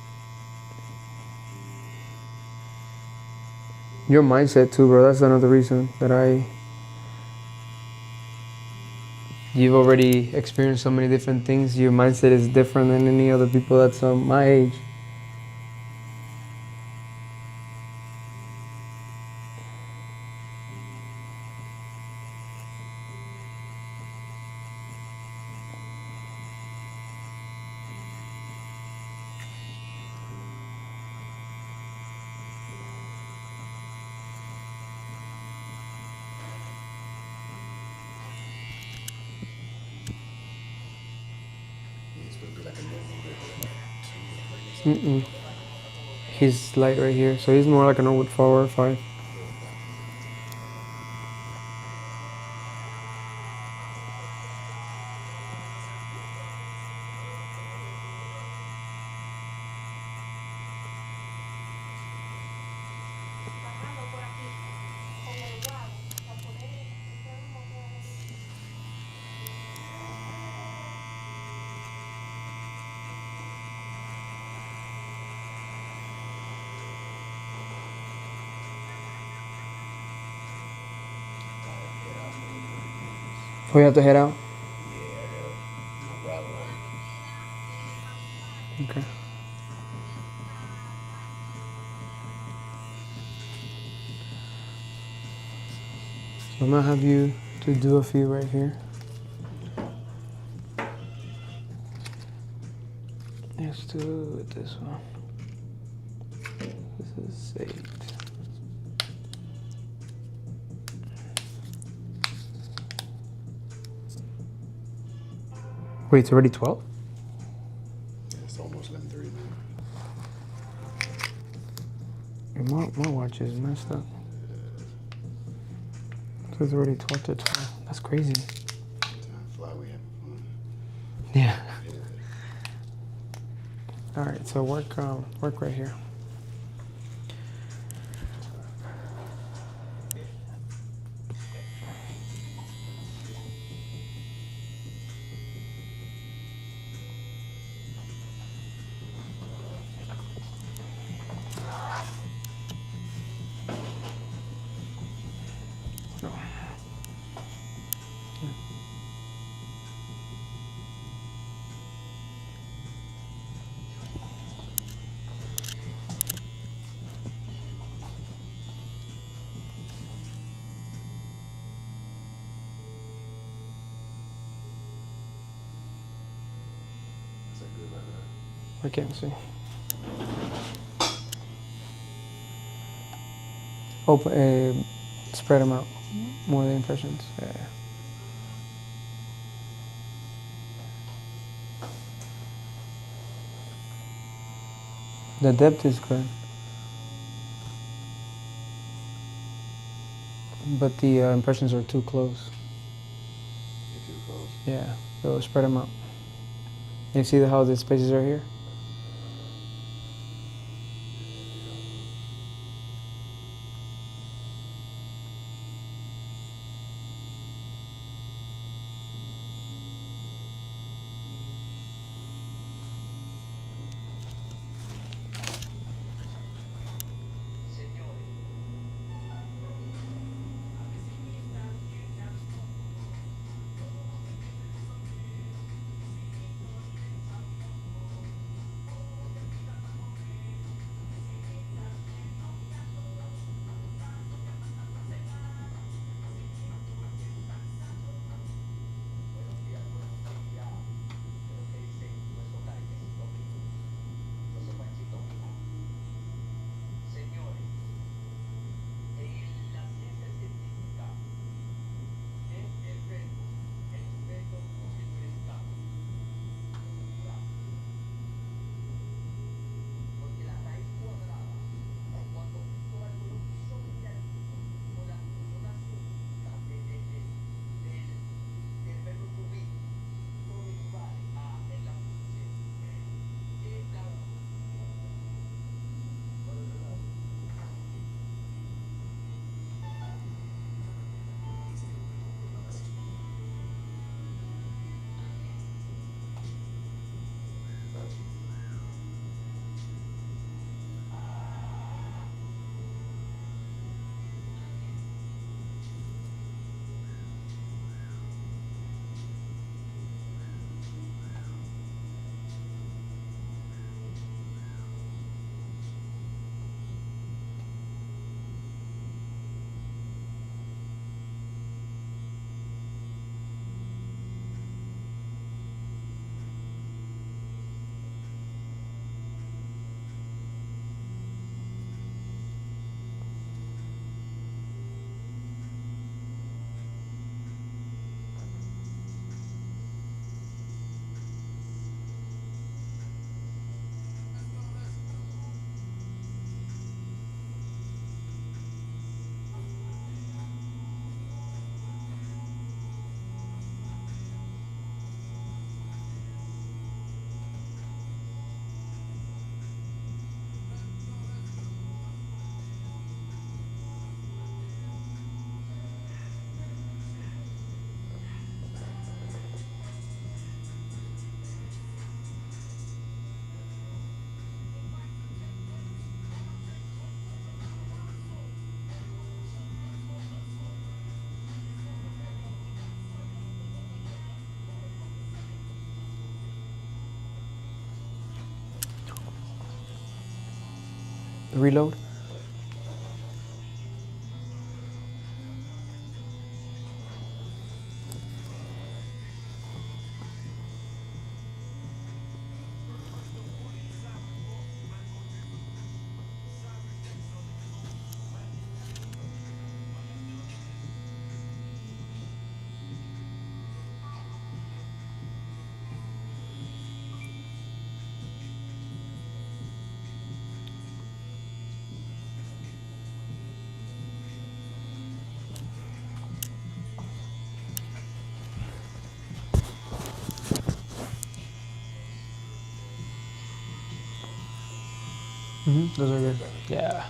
Speaker 1: Your mindset too, bro. That's another reason that you've already experienced so many different things. Your mindset is different than any other people that's my age. Mm-mm. He's light right here, so he's more like a Norwood 4 or 5. Oh, you have to head out? Okay. So I'm gonna have you to do a few right here. Let's do it this one. This is 8. Wait, it's already 12?
Speaker 2: Yeah, it's almost 11:30
Speaker 1: now. My watch is messed up. So it's already 12 to 12. That's crazy.
Speaker 2: Time fly, we having fun.
Speaker 1: Yeah. All right, so work right here. I can't see. Open, spread them out. More of the impressions. Yeah. The depth is good, but the impressions are too close.
Speaker 2: You're too close.
Speaker 1: Yeah, so spread them out. You see how the spaces are here? reload. Those are good. Yeah.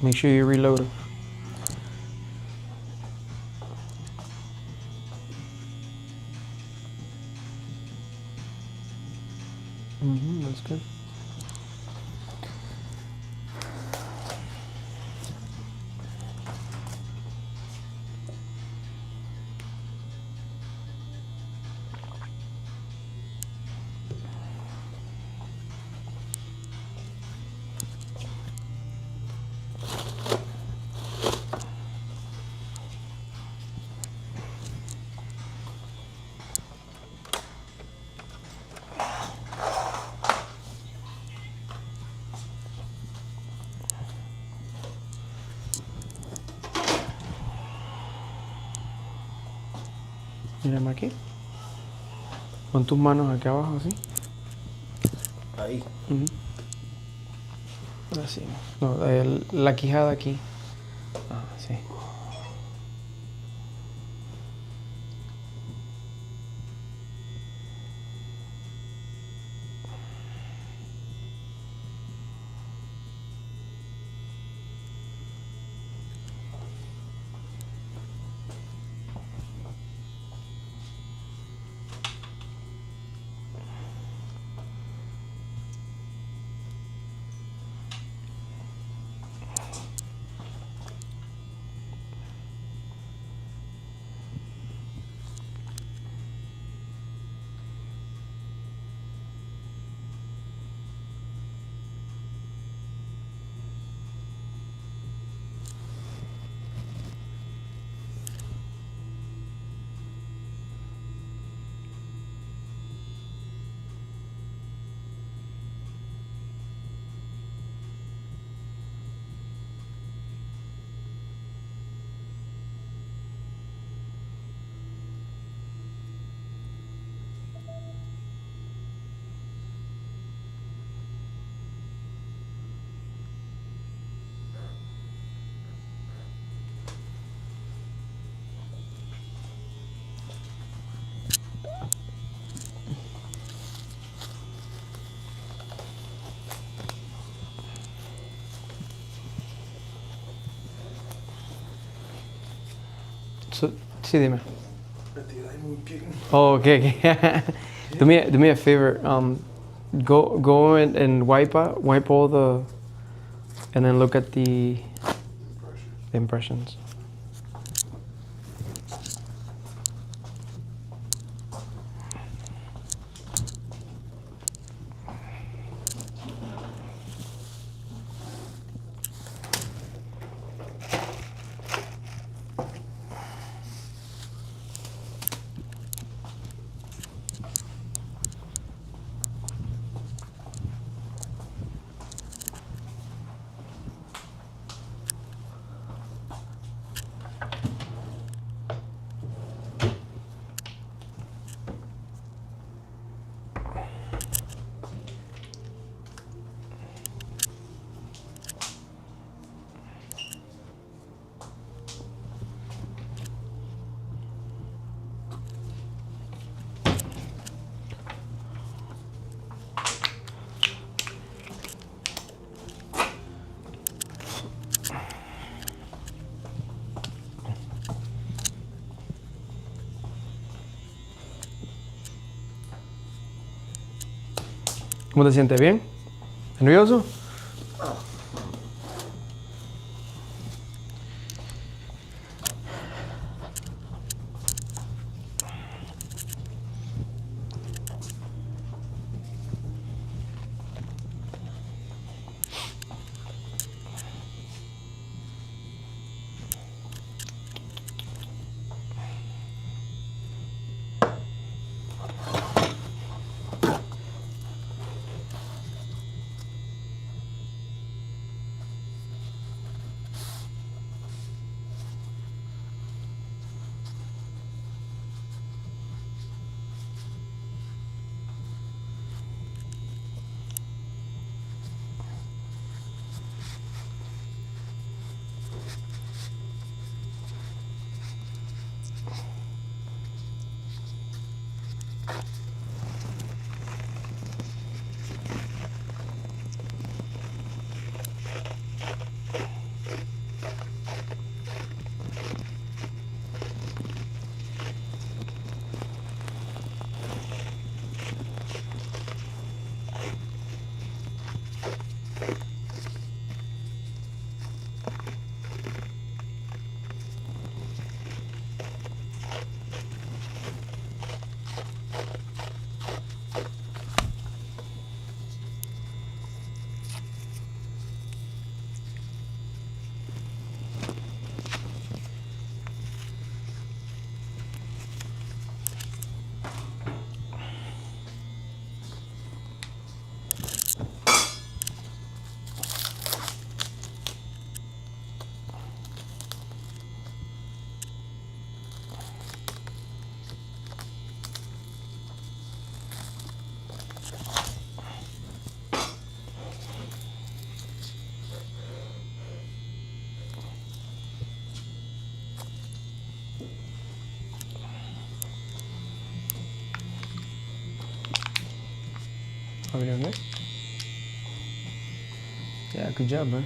Speaker 1: Make sure you reload them. That's good. Mírame aquí. Pon tus manos aquí abajo, así.
Speaker 3: Ahí.
Speaker 1: Así. No, la quijada aquí. Ah, sí. Sí, dime. Oh, okay. do me a favor. Go and wipe all the, and then look at the impressions. ¿Cómo te sientes? ¿Bien? ¿Nervioso? Are we doing good? Yeah, good job, man.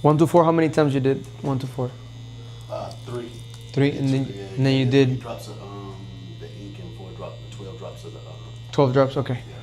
Speaker 1: One to four. How many times you did 1 to 4?
Speaker 2: 3.
Speaker 1: 3, and then
Speaker 2: Yeah,
Speaker 1: and then you did
Speaker 2: 3 drops of the ink and 12 drops of the
Speaker 1: 12 drops. Okay.
Speaker 2: yeah.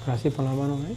Speaker 1: Así pon la mano ahí.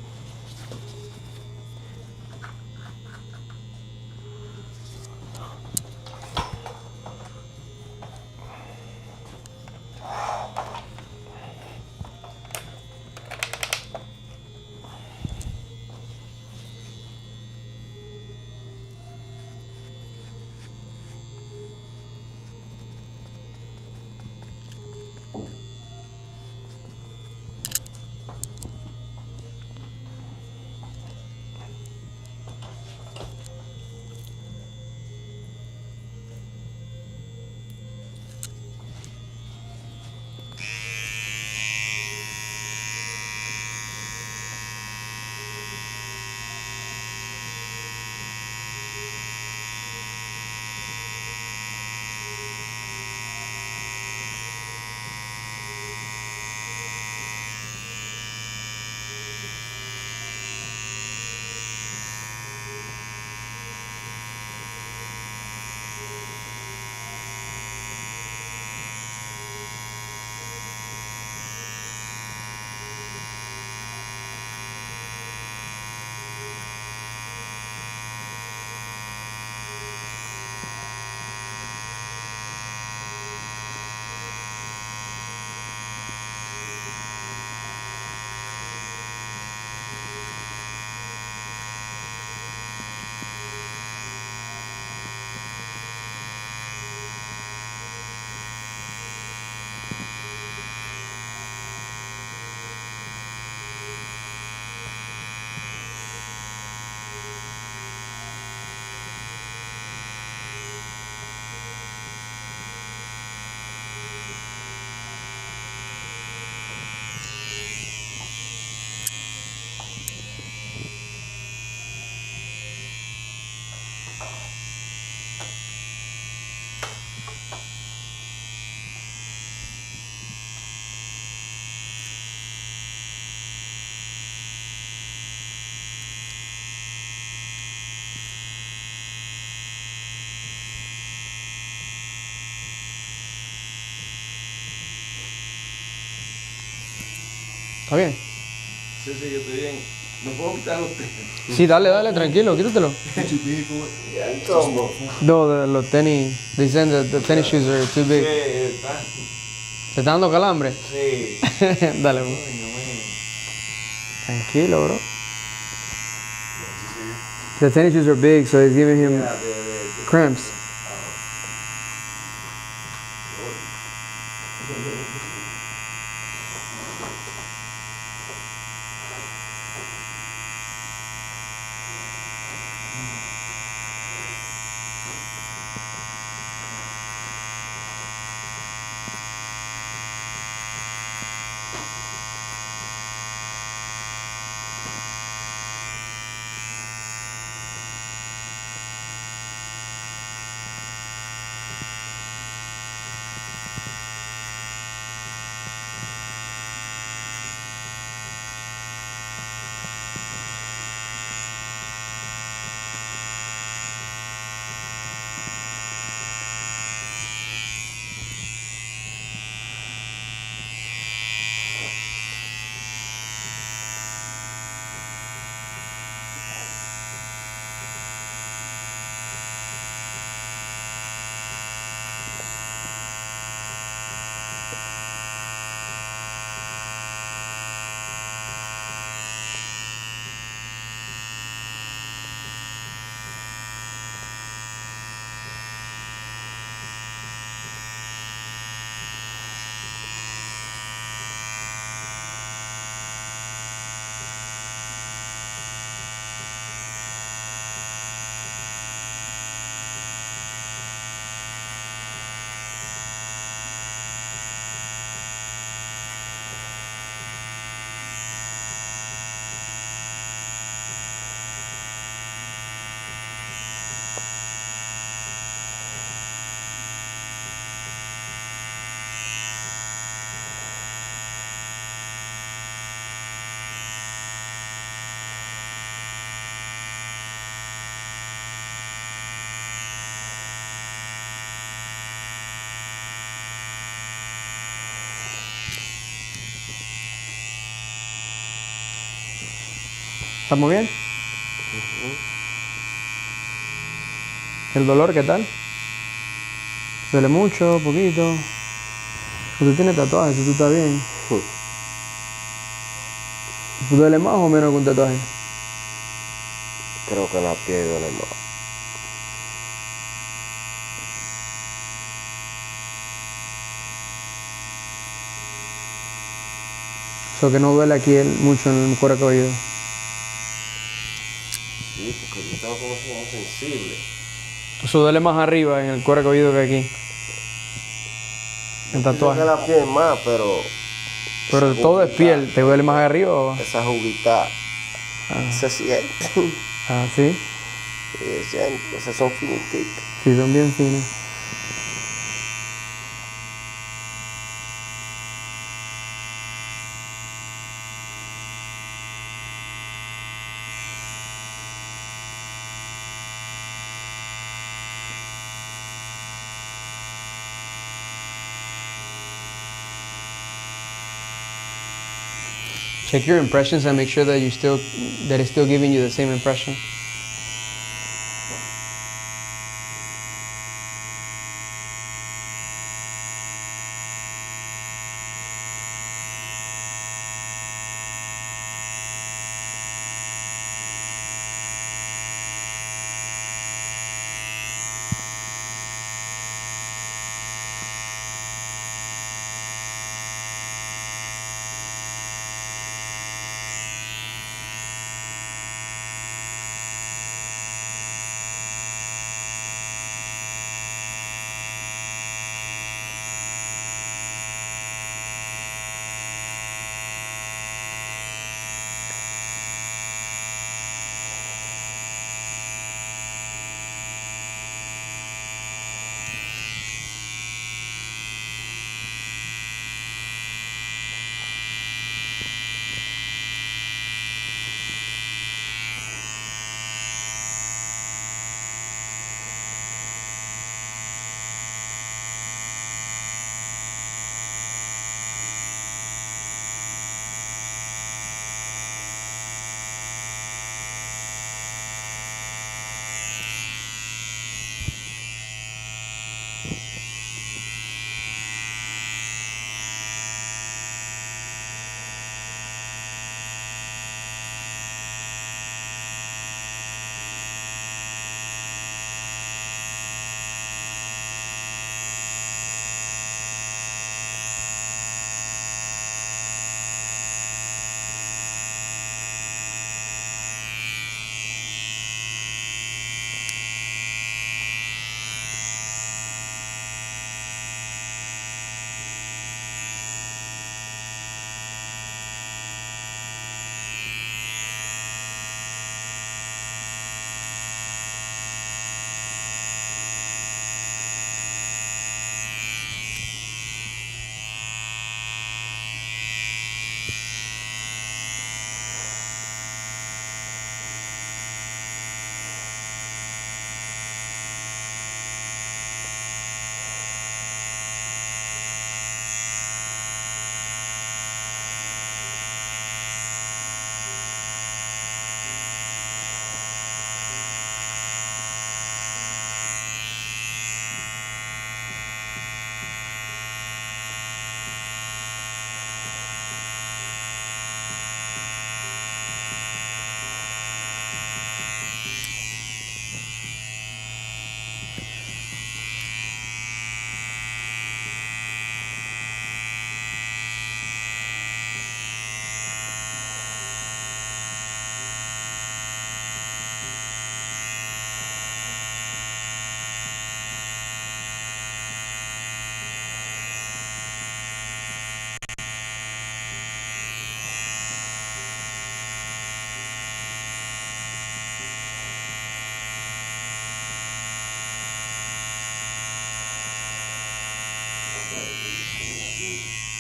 Speaker 1: ¿Está bien?
Speaker 4: Sí, sí, yo estoy bien. ¿No puedo quitarlo usted?
Speaker 1: Sí, dale, dale, tranquilo, quítatelo.
Speaker 3: Ya el combo.
Speaker 1: No, los tenis, they said the tennis shoes are too big.
Speaker 4: Sí, está.
Speaker 1: ¿Te está dando calambre?
Speaker 4: Sí.
Speaker 1: Dale, bro.
Speaker 4: Coño, man.
Speaker 1: Tranquilo, bro. The tennis shoes are big, so it's giving him cramps. ¿Estamos bien? ¿El dolor qué tal? ¿Duele mucho? ¿Poquito? Usted tiene tatuajes, tú estás bien. ¿Duele más o menos que un tatuaje?
Speaker 3: Creo que la piel duele más.
Speaker 1: Eso que no duele aquí mucho en el cuero cabelludo.
Speaker 3: Sí, porque yo estaba como sensible.
Speaker 1: Eso duele más arriba en el cuero cabelludo que aquí. El
Speaker 3: Yo pienso que
Speaker 1: tatuaje.
Speaker 3: la piel más, pero
Speaker 1: Pero
Speaker 3: esa
Speaker 1: todo es
Speaker 3: juguita,
Speaker 1: piel. ¿Te duele más arriba o...?
Speaker 3: esa juguita se siente.
Speaker 1: Ah, sí.
Speaker 3: Se siente. Esas son finiticas.
Speaker 1: Sí, son bien finas. Check your impressions and make sure that it's still giving you the same impression.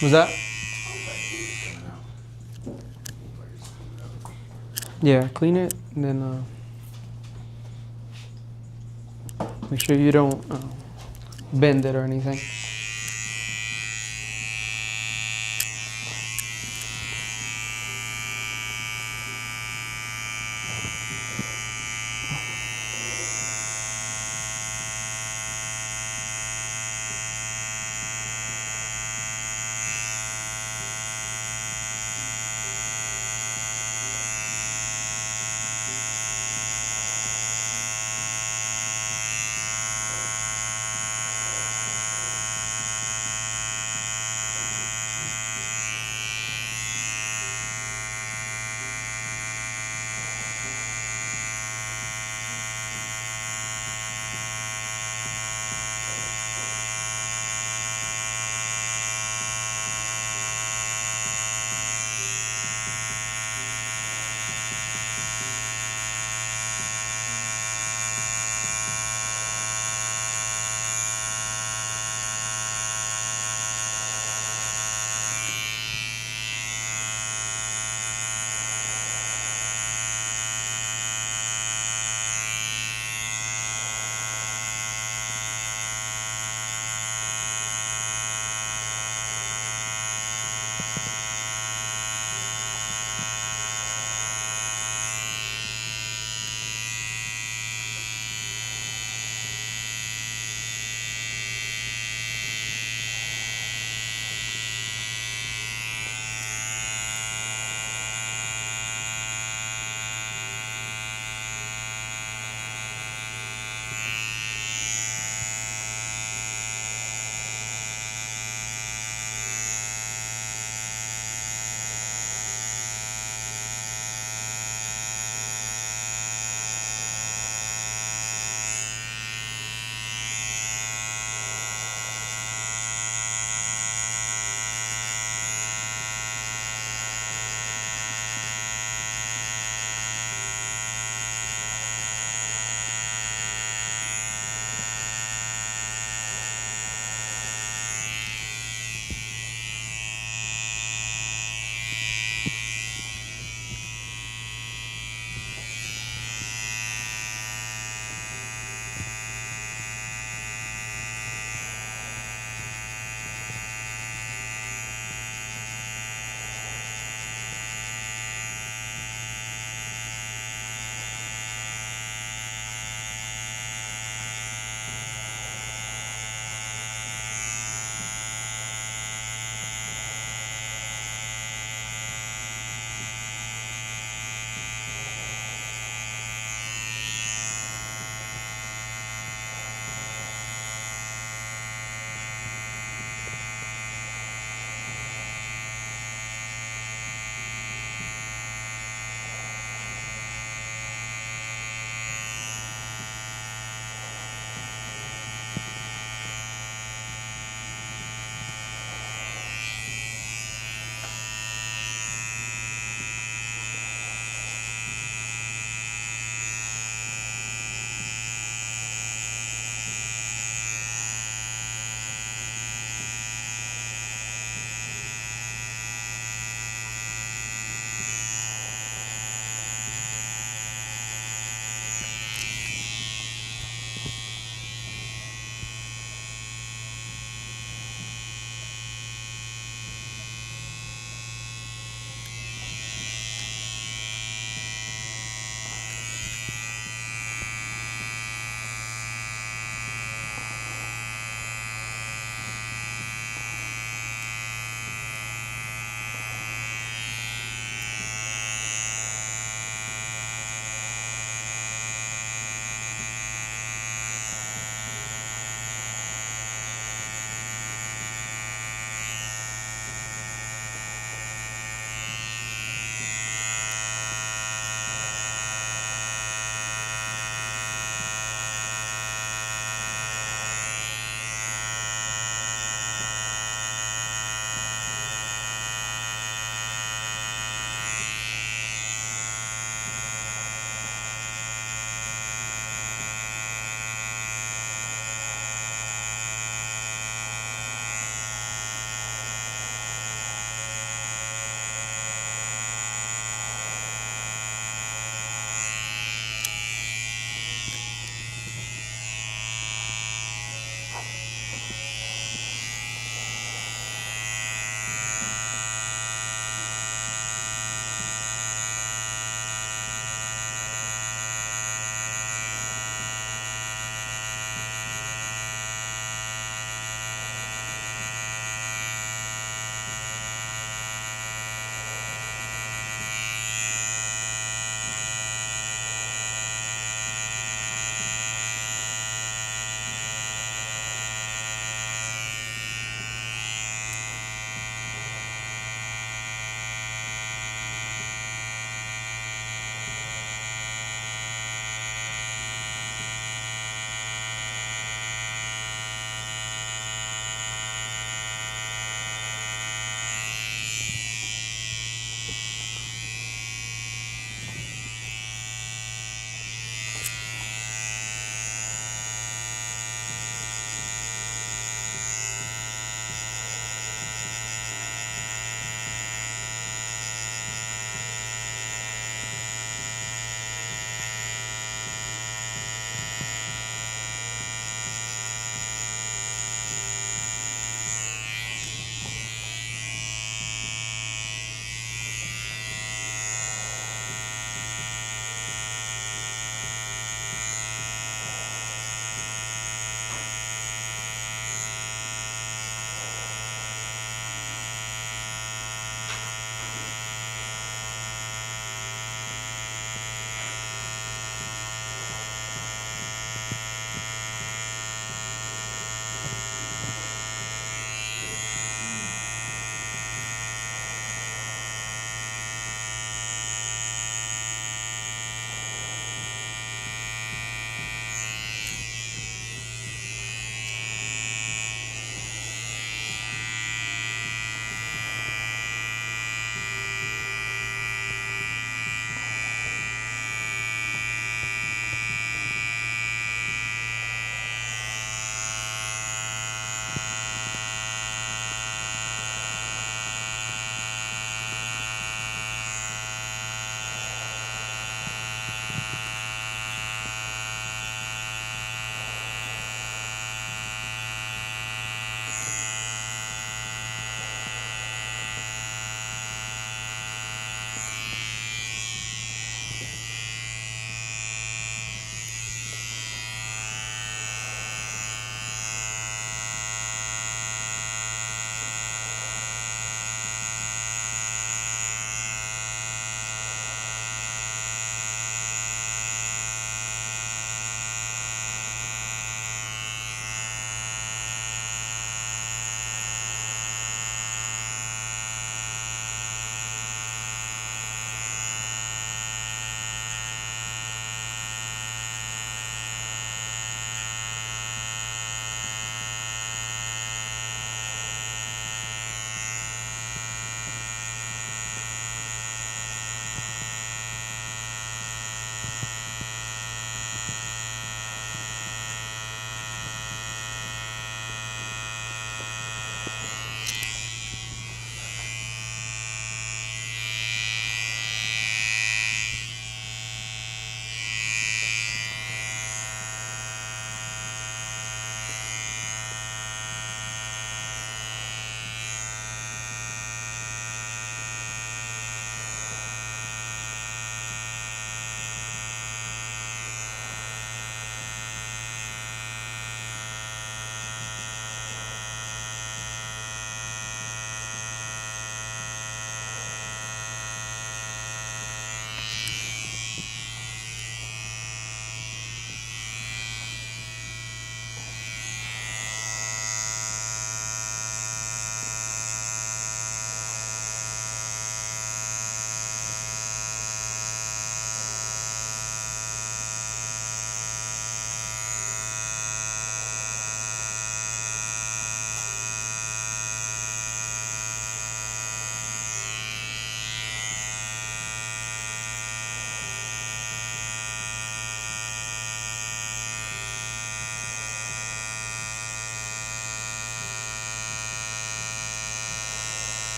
Speaker 1: What's that? Yeah, clean it and then make sure you don't bend it or anything.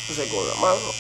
Speaker 3: Hacer con la mano.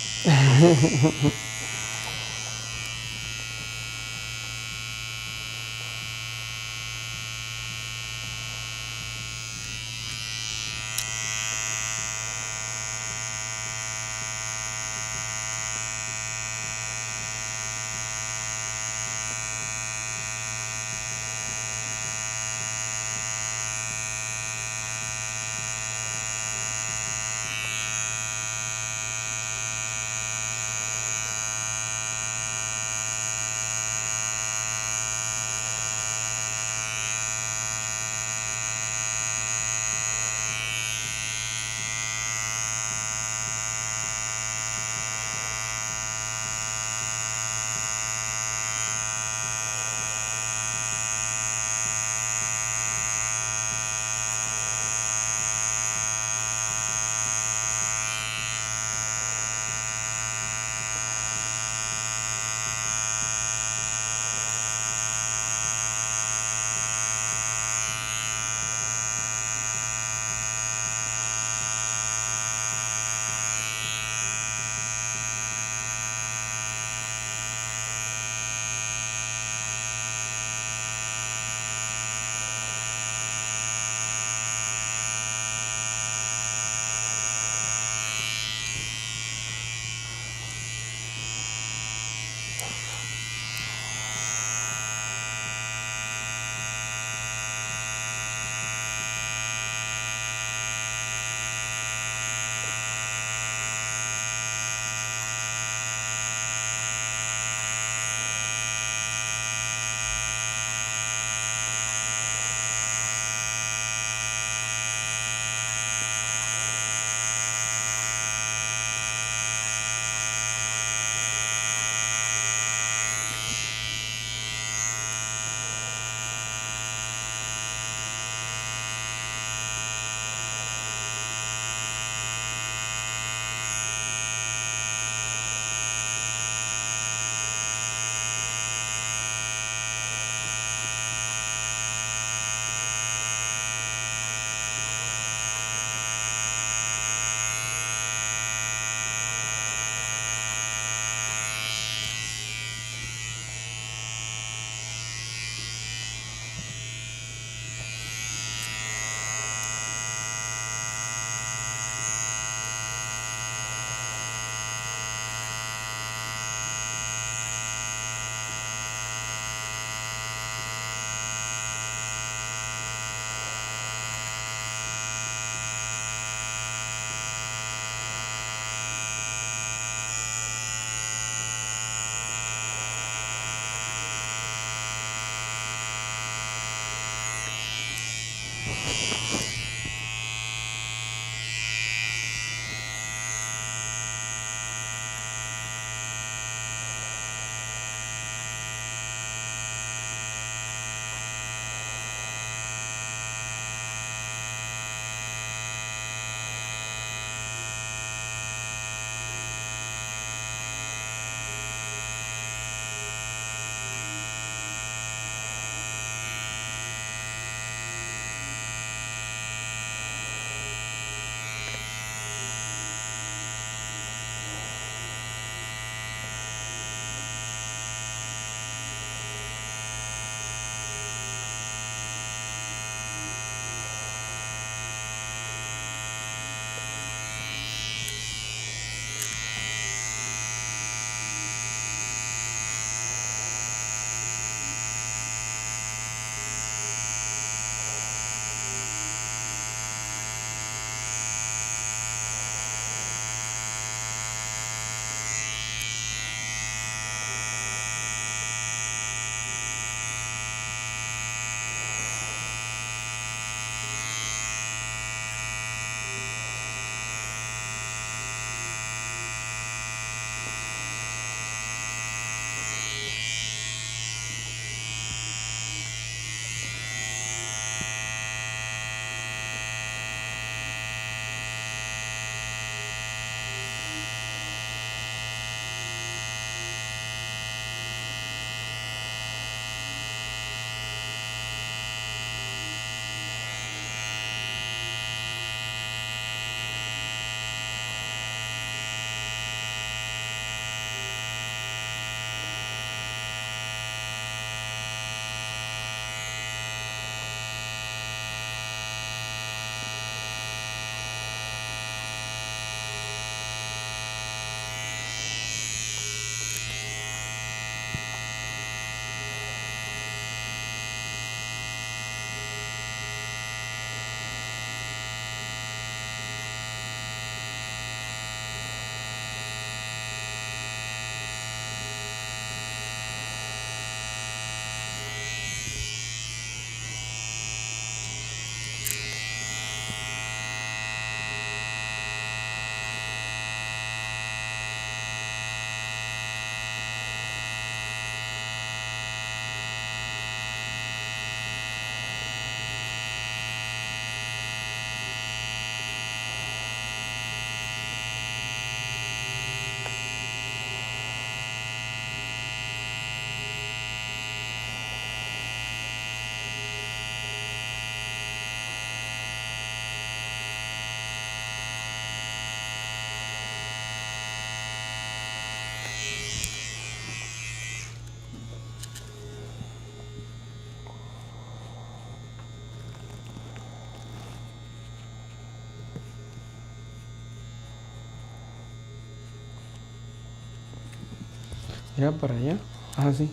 Speaker 1: Mira para allá. Ajá, sí.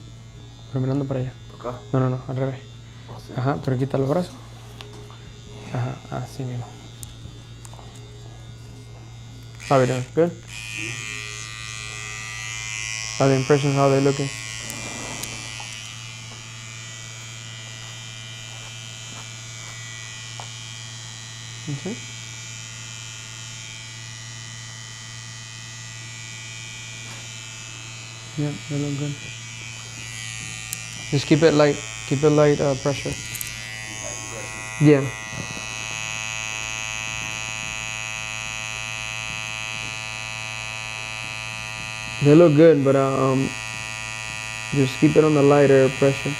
Speaker 1: Pero mirando para allá.
Speaker 3: Acá.
Speaker 1: No, al revés. Ajá, pero quita los brazos. Ajá, así mismo. How we doing? Good? How the impressions, how they looking? Okay. Yeah, they look good. Just keep it light pressure. Yeah. They look good, but just keep it on the lighter pressure.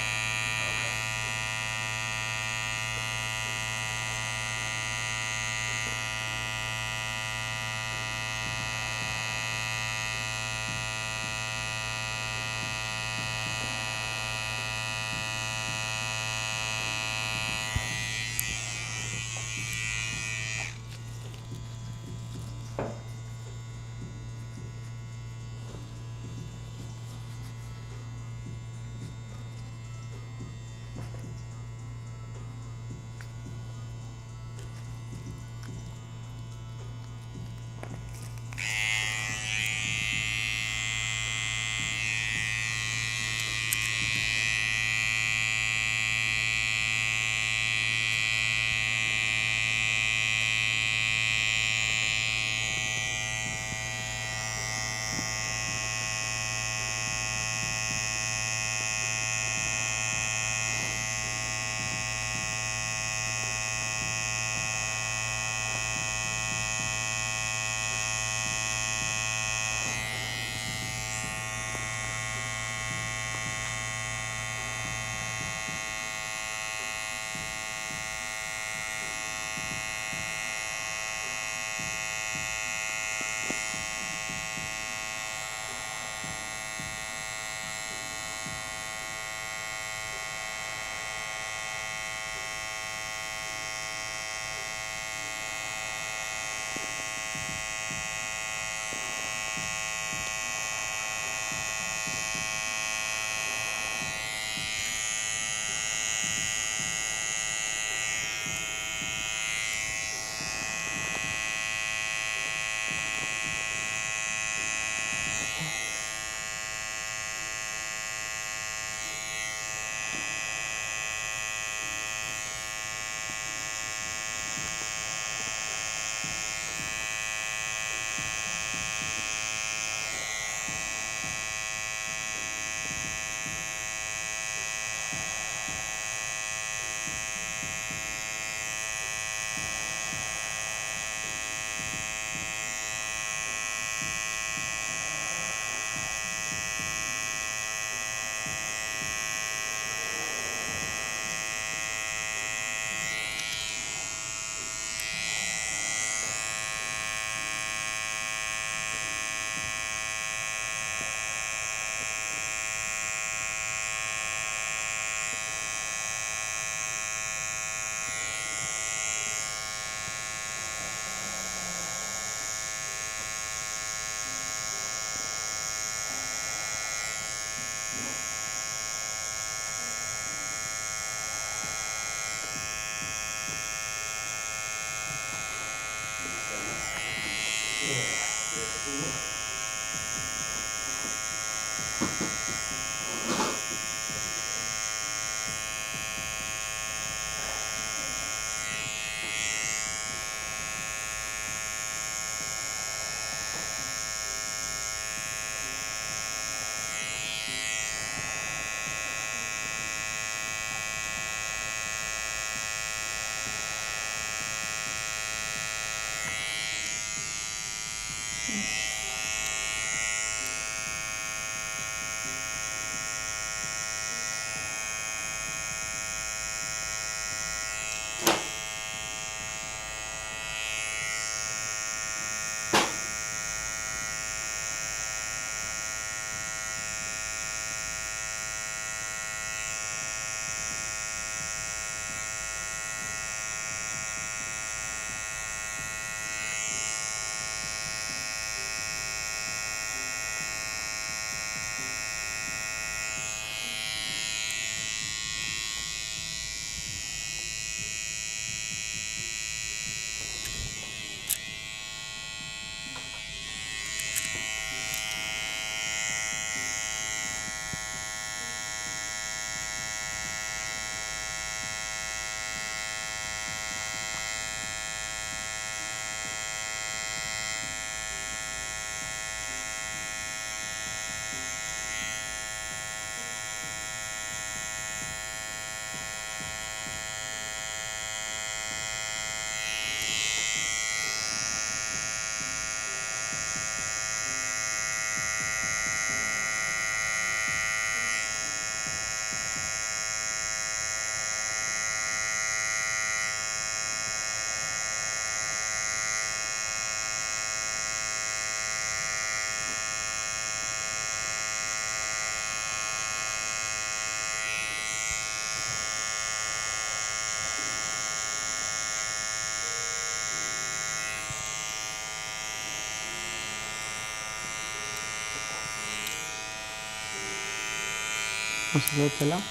Speaker 1: Vamos a hacerlo de este lado.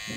Speaker 1: Yeah.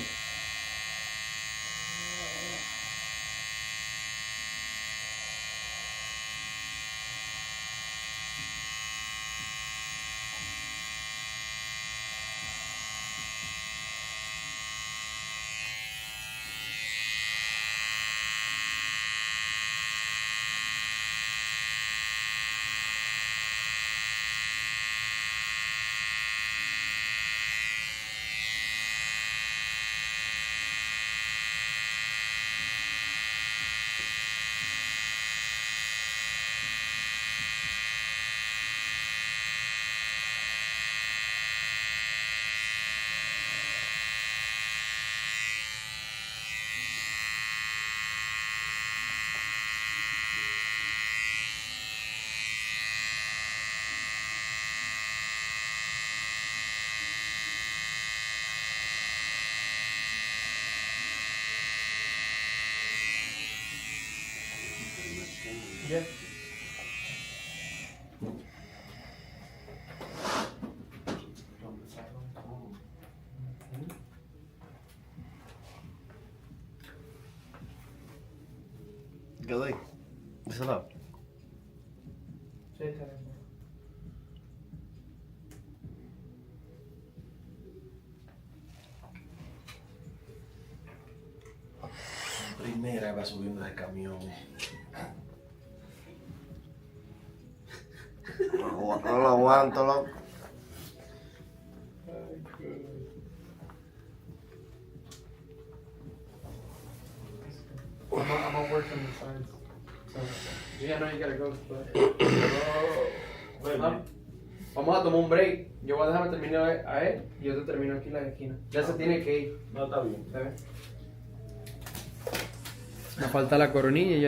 Speaker 3: ¿Qué doy? ¿De ese lado?
Speaker 1: Sí, está bien.
Speaker 3: Primera va subiendo ese camión. No lo aguanto, loco.
Speaker 1: I'm gonna work on the sides. So, yeah, I know you gotta go, but... Vamos a tomar un break. Yo voy a dejarme terminar a él y yo te termino aquí en la esquina. Ya se tiene que ir.
Speaker 3: No, está bien.
Speaker 1: ¿Sabes? Me falta la coronilla y ya.